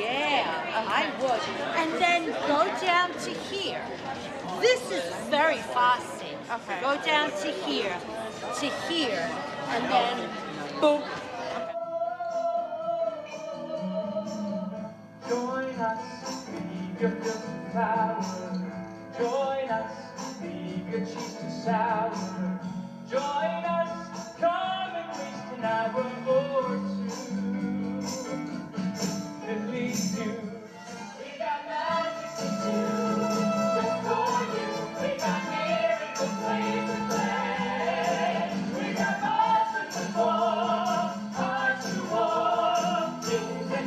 Yeah, I would. And then go down to here. This is very fasting. Okay. Go down to here, and then boom. Join us, leave your filth to flower. Join us, leave your cheeks to sour. Join us, come and waste an hour or two. If we do, we got magic to do. Just for you, we got miracle plays to play. We got monsters to fall, hearts to war, things that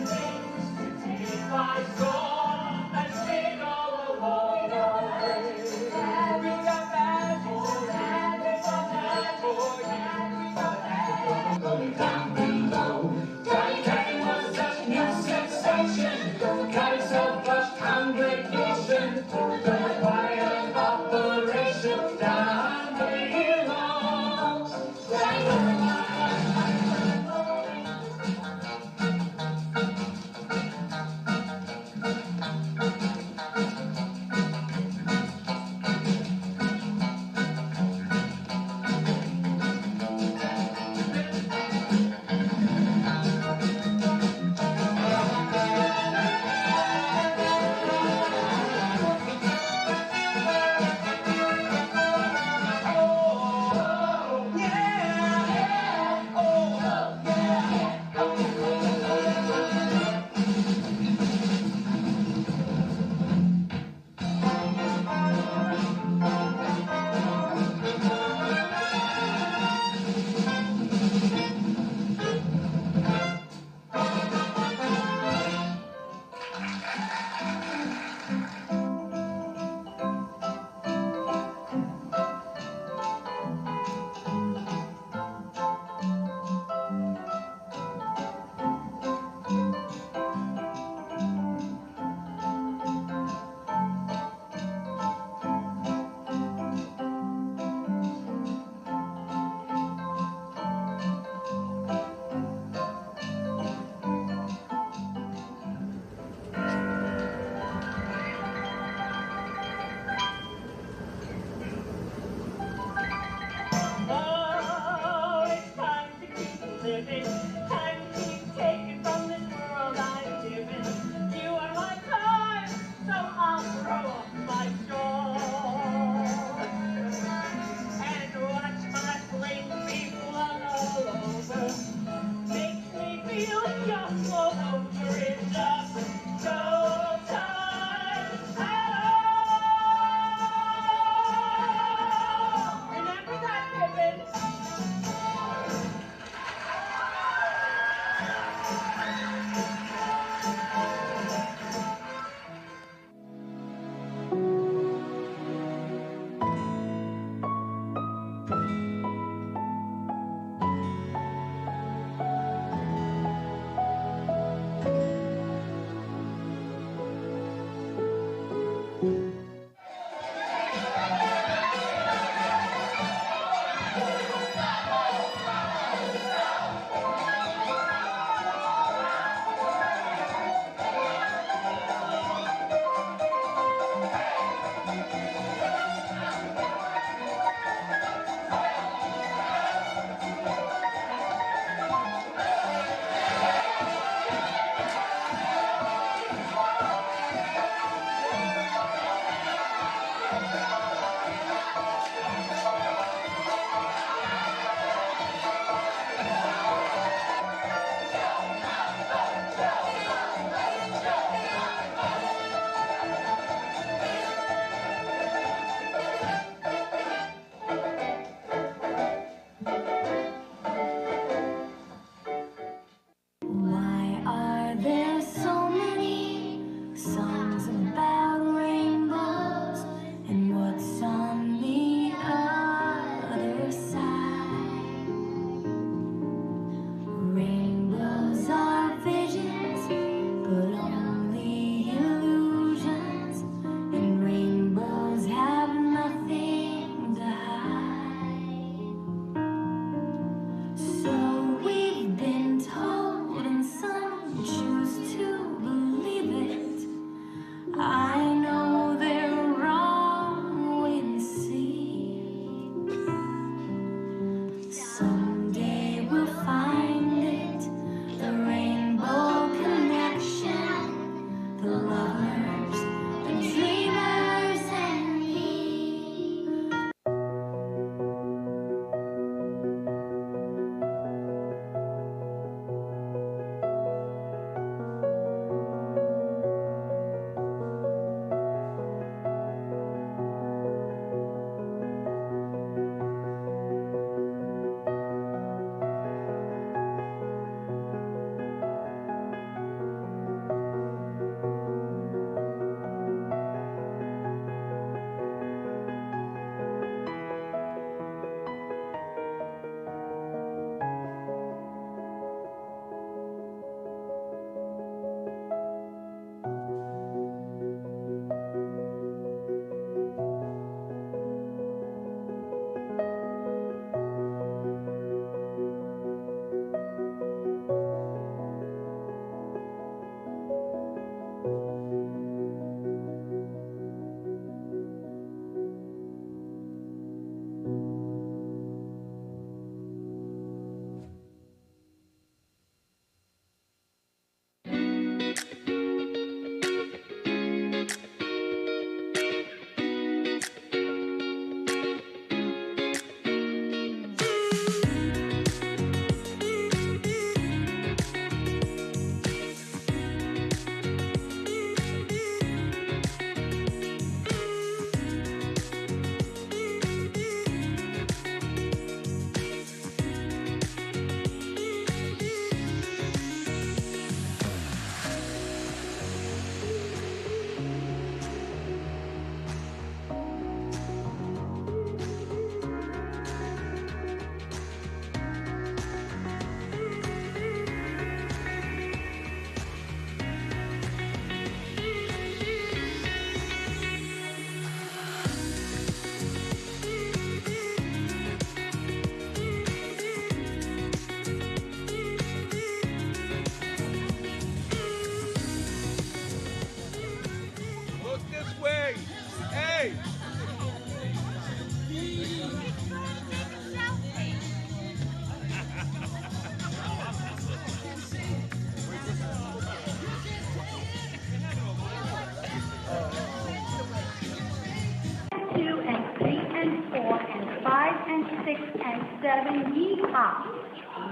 Two and three and four and five and six and seven, yeehaw.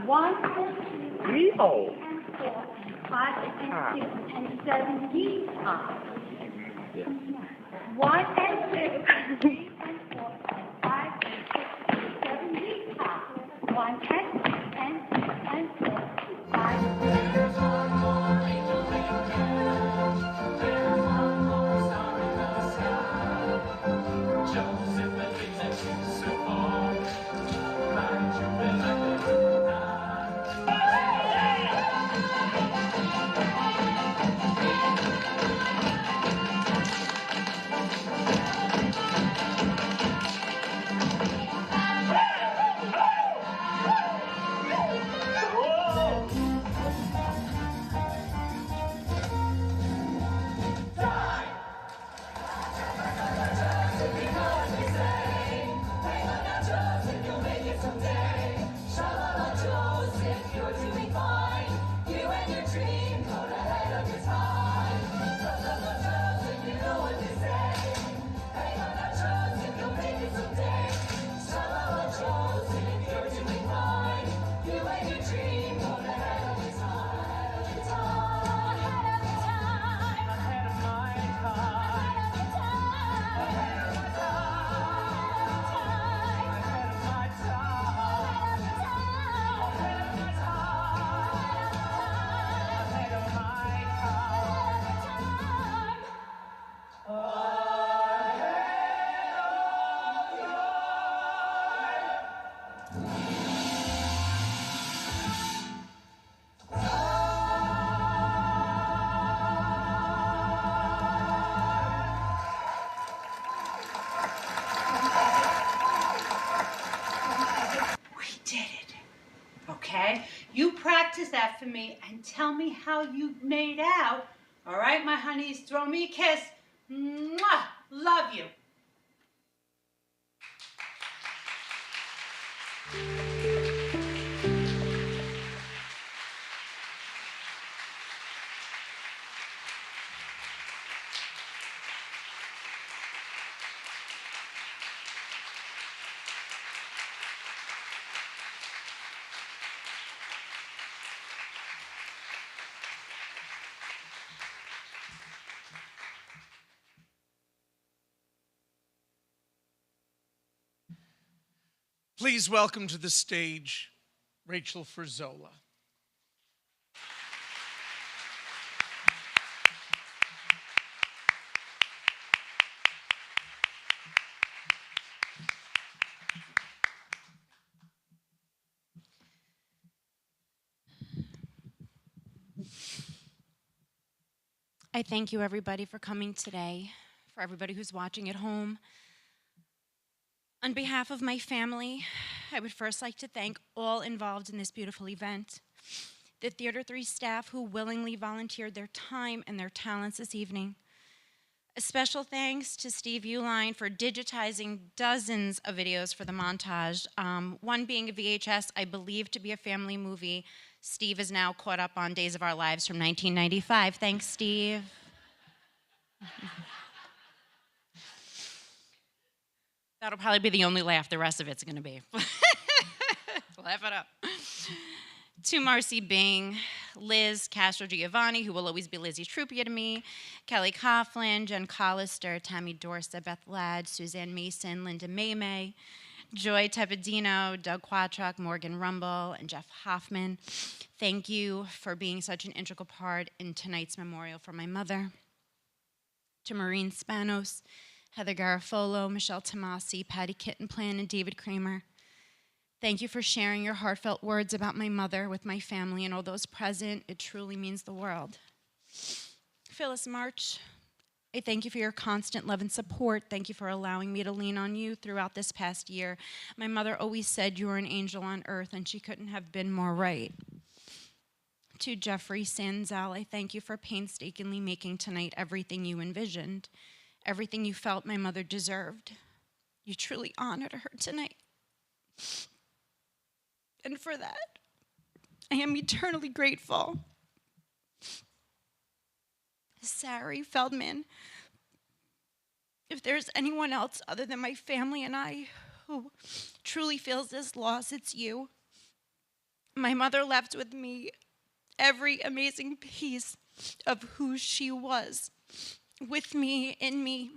One and two and four and five and six and seven, yeehaw. One and two and three and four and five and six and seven, yeehaw. One and two and three and four and five and six. There's one more angel in heaven. There's one more star in the sky. Joseph and dreams and shoes so far. Climb Jupiter like the Okay? You practice that for me and tell me how you made out. All right, my honeys, throw me a kiss. Mwah! Love you. Please welcome to the stage Rachel Frzola. I thank you, everybody, for coming today, for everybody who's watching at home. On behalf of my family, I would first like to thank all involved in this beautiful event, the Theater 3 staff who willingly volunteered their time and their talents this evening. A special thanks to Steve Uline for digitizing dozens of videos for the montage, one being a VHS, I believe to be a family movie. Steve is now caught up on Days of Our Lives from 1995. Thanks, Steve. That'll probably be the only laugh the rest of it's going to be. Laugh it up. To Marcy Bing, Liz Castro Giovanni, who will always be Lizzie Trupia to me, Kelly Coughlin, Jen Collister, Tammy Dorsa, Beth Ladd, Suzanne Mason, Linda Maymay, Joy Tepedino, Doug Quatrock, Morgan Rumble, and Jeff Hoffman. Thank you for being such an integral part in tonight's memorial for my mother. To Maureen Spanos, Heather Garofolo, Michelle Tomasi, Patty Kittenplan, and David Kramer. Thank you for sharing your heartfelt words about my mother with my family and all those present. It truly means the world. Phyllis March, I thank you for your constant love and support. Thank you for allowing me to lean on you throughout this past year. My mother always said you were an angel on earth, and she couldn't have been more right. To Jeffrey Sanzel, I thank you for painstakingly making tonight everything you envisioned. everything you felt my mother deserved. You truly honored her tonight. And for that, I am eternally grateful. Sari Feldman, if there's anyone else other than my family and I who truly feels this loss, it's you. My mother left with me every amazing piece of who she was, with me, in me,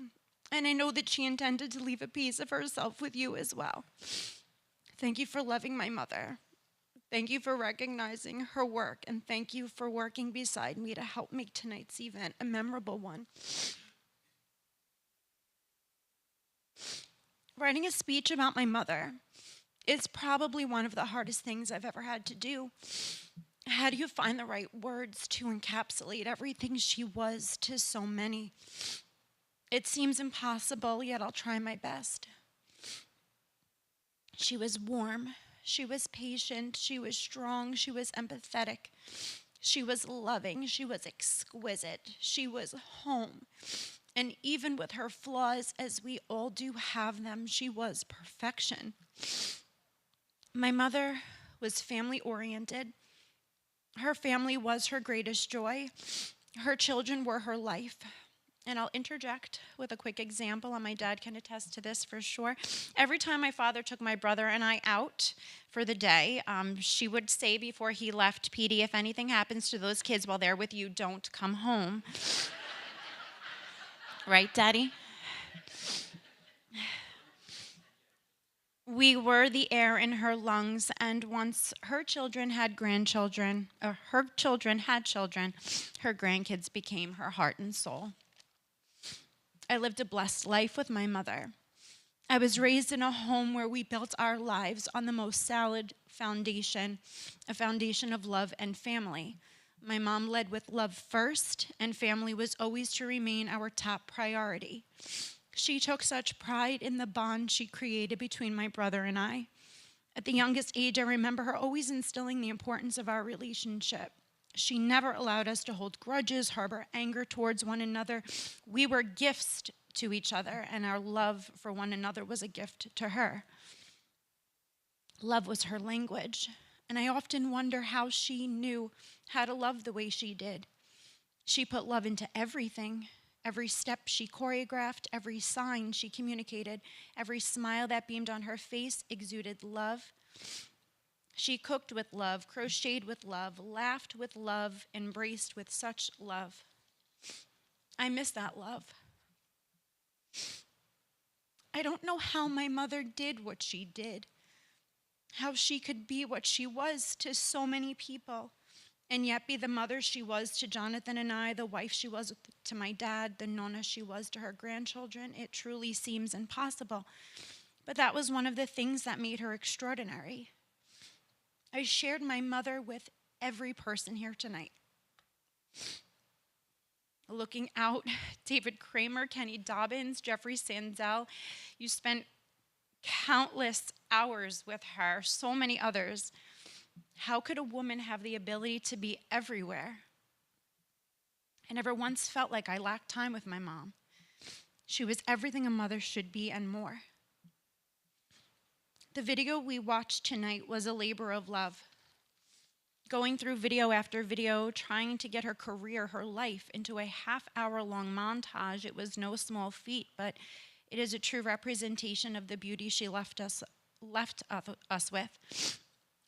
and I know that she intended to leave a piece of herself with you as well. Thank you for loving my mother. Thank you for recognizing her work, and thank you for working beside me to help make tonight's event a memorable one. Writing a speech about my mother is probably one of the hardest things I've ever had to do. How do you find the right words to encapsulate everything she was to so many? It seems impossible, yet I'll try my best. She was warm, she was patient, she was strong, she was empathetic, she was loving, she was exquisite, she was home. And even with her flaws, as we all do have them, she was perfection. My mother was family-oriented. Her family was her greatest joy. Her children were her life. And I'll interject with a quick example, and my dad can attest to this for sure. Every time my father took my brother and I out for the day, she would say before he left, Petey, if anything happens to those kids while they're with you, don't come home. Right, Daddy? We were the air in her lungs, and once her children had grandchildren, or her children had children, her grandkids became her heart and soul. I lived a blessed life with my mother. I was raised in a home where we built our lives on the most solid foundation, a foundation of love and family. My mom led with love first, and family was always to remain our top priority. She took such pride in the bond she created between my brother and I. At the youngest age, I remember her always instilling the importance of our relationship. She never allowed us to hold grudges, harbor anger towards one another. We were gifts to each other, and our love for one another was a gift to her. Love was her language, and I often wonder how she knew how to love the way she did. She put love into everything. Every step she choreographed, every sign she communicated, every smile that beamed on her face exuded love. She cooked with love, crocheted with love, laughed with love, embraced with such love. I miss that love. I don't know how my mother did what she did, how she could be what she was to so many people, and yet be the mother she was to Jonathan and I, the wife she was to my dad, the nonna she was to her grandchildren. It truly seems impossible. But that was one of the things that made her extraordinary. I shared my mother with every person here tonight. Looking out, David Kramer, Kenny Dobbins, Jeffrey Sandell, you spent countless hours with her, so many others. How could a woman have the ability to be everywhere? I never once felt like I lacked time with my mom. She was everything a mother should be and more. The video we watched tonight was a labor of love. Going through video after video, trying to get her career, her life, into a half-hour-long montage, it was no small feat, but it is a true representation of the beauty she left us with.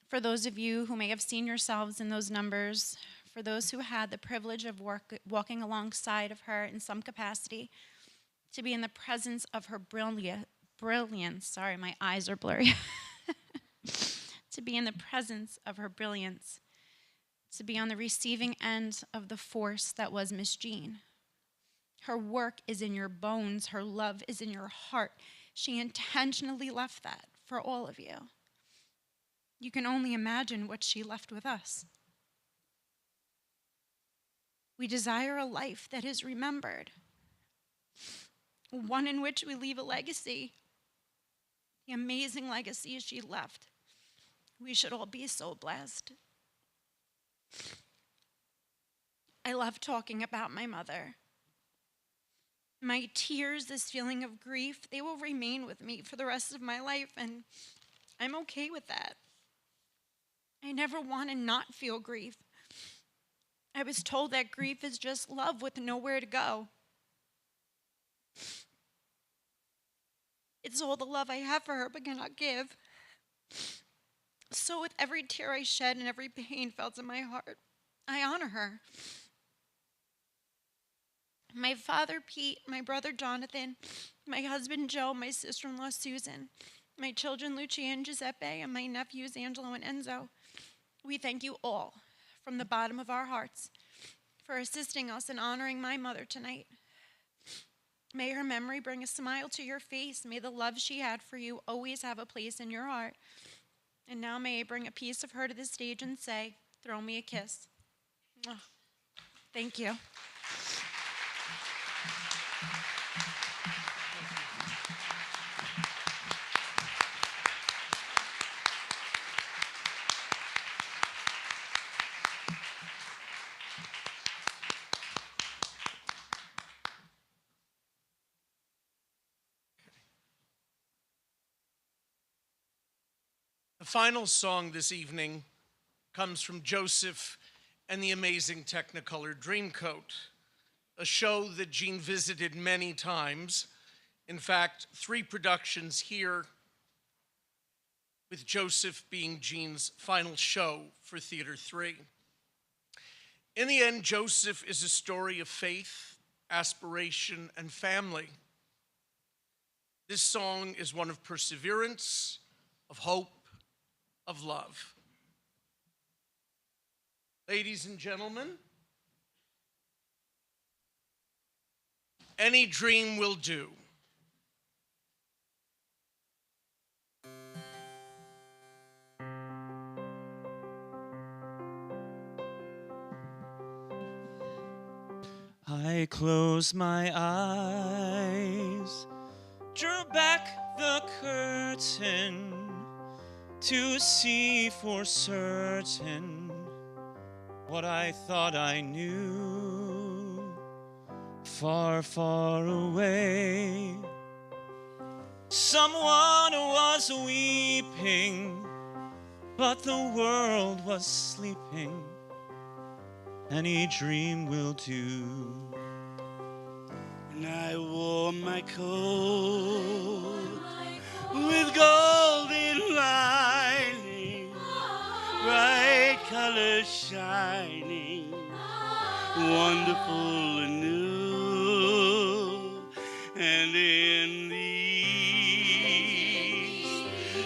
For those of you who may have seen yourselves in those numbers, for those who had the privilege of walking alongside of her in some capacity, to be in the presence of her brilliance, sorry, my eyes are blurry, to be in the presence of her brilliance, to be on the receiving end of the force that was Miss Jean. Her work is in your bones, her love is in your heart. She intentionally left that for all of you. You can only imagine what she left with us. We desire a life that is remembered, one in which we leave a legacy, the amazing legacy she left. We should all be so blessed. I love talking about my mother. My tears, this feeling of grief, they will remain with me for the rest of my life, and I'm okay with that. I never want to not feel grief. I was told that grief is just love with nowhere to go. It's all the love I have for her but cannot give. So with every tear I shed and every pain felt in my heart, I honor her. My father, Pete, my brother, Jonathan, my husband, Joe, my sister-in-law, Susan, my children, Lucia and Giuseppe, and my nephews, Angelo and Enzo. We thank you all from the bottom of our hearts for assisting us in honoring my mother tonight. May her memory bring a smile to your face. May the love she had for you always have a place in your heart. And now may I bring a piece of her to the stage and say, throw me a kiss. Mwah. Thank you. The final song this evening comes from Joseph and the Amazing Technicolor Dreamcoat, a show that Jean visited many times. In fact, 3 productions here, with Joseph being Jean's final show for Theater 3. In the end, Joseph is a story of faith, aspiration, and family. This song is one of perseverance, of hope, of love. Ladies and gentlemen, any dream will do. I close my eyes, drew back the curtain to see for certain what I thought I knew. Far, far away, someone was weeping, but the world was sleeping. Any dream will do. And I wore my coat with golden lining, bright colors shining, wonderful and new. And in the east,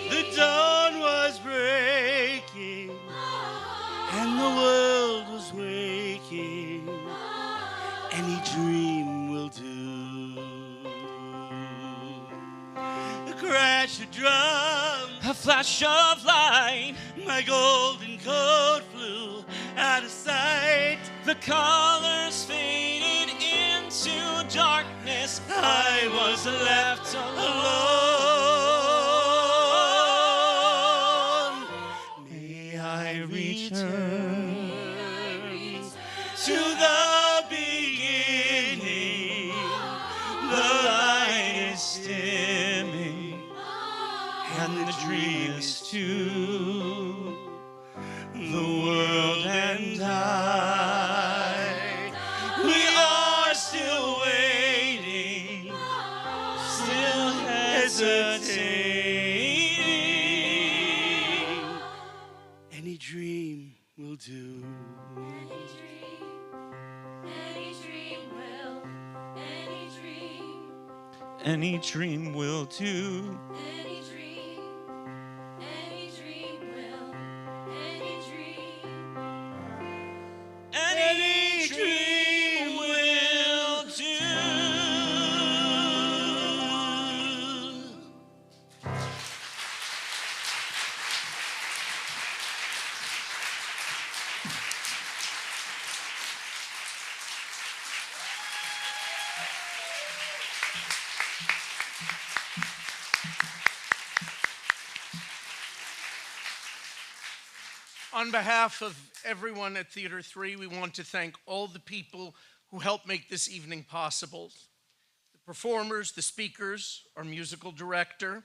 the dawn was breaking, and the world was waking. Any dream will do. A crash of drum, a flash of light, my golden coat flew out of sight. The colors faded into darkness. I was left alone. May I return to the beginning. The light is dimming, and the dream is too. the world and we are still waiting, still hesitating. Any dream will do. Any dream will do. Any dream will do. On behalf of everyone at Theater 3, we want to thank all the people who helped make this evening possible. performers, the speakers, our musical director,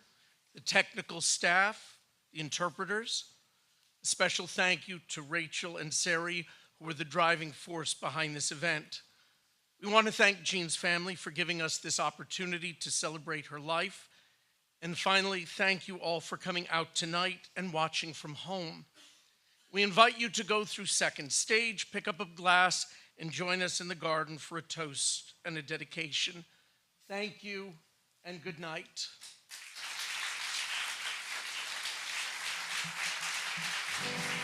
the technical staff, the interpreters. A special thank you to Rachel and Sari, who were the driving force behind this event. We want to thank Jean's family for giving us this opportunity to celebrate her life. And finally, thank you all for coming out tonight and watching from home. We invite you to go through second stage, pick up a glass, and join us in the garden for a toast and a dedication. Thank you and good night. Thank you.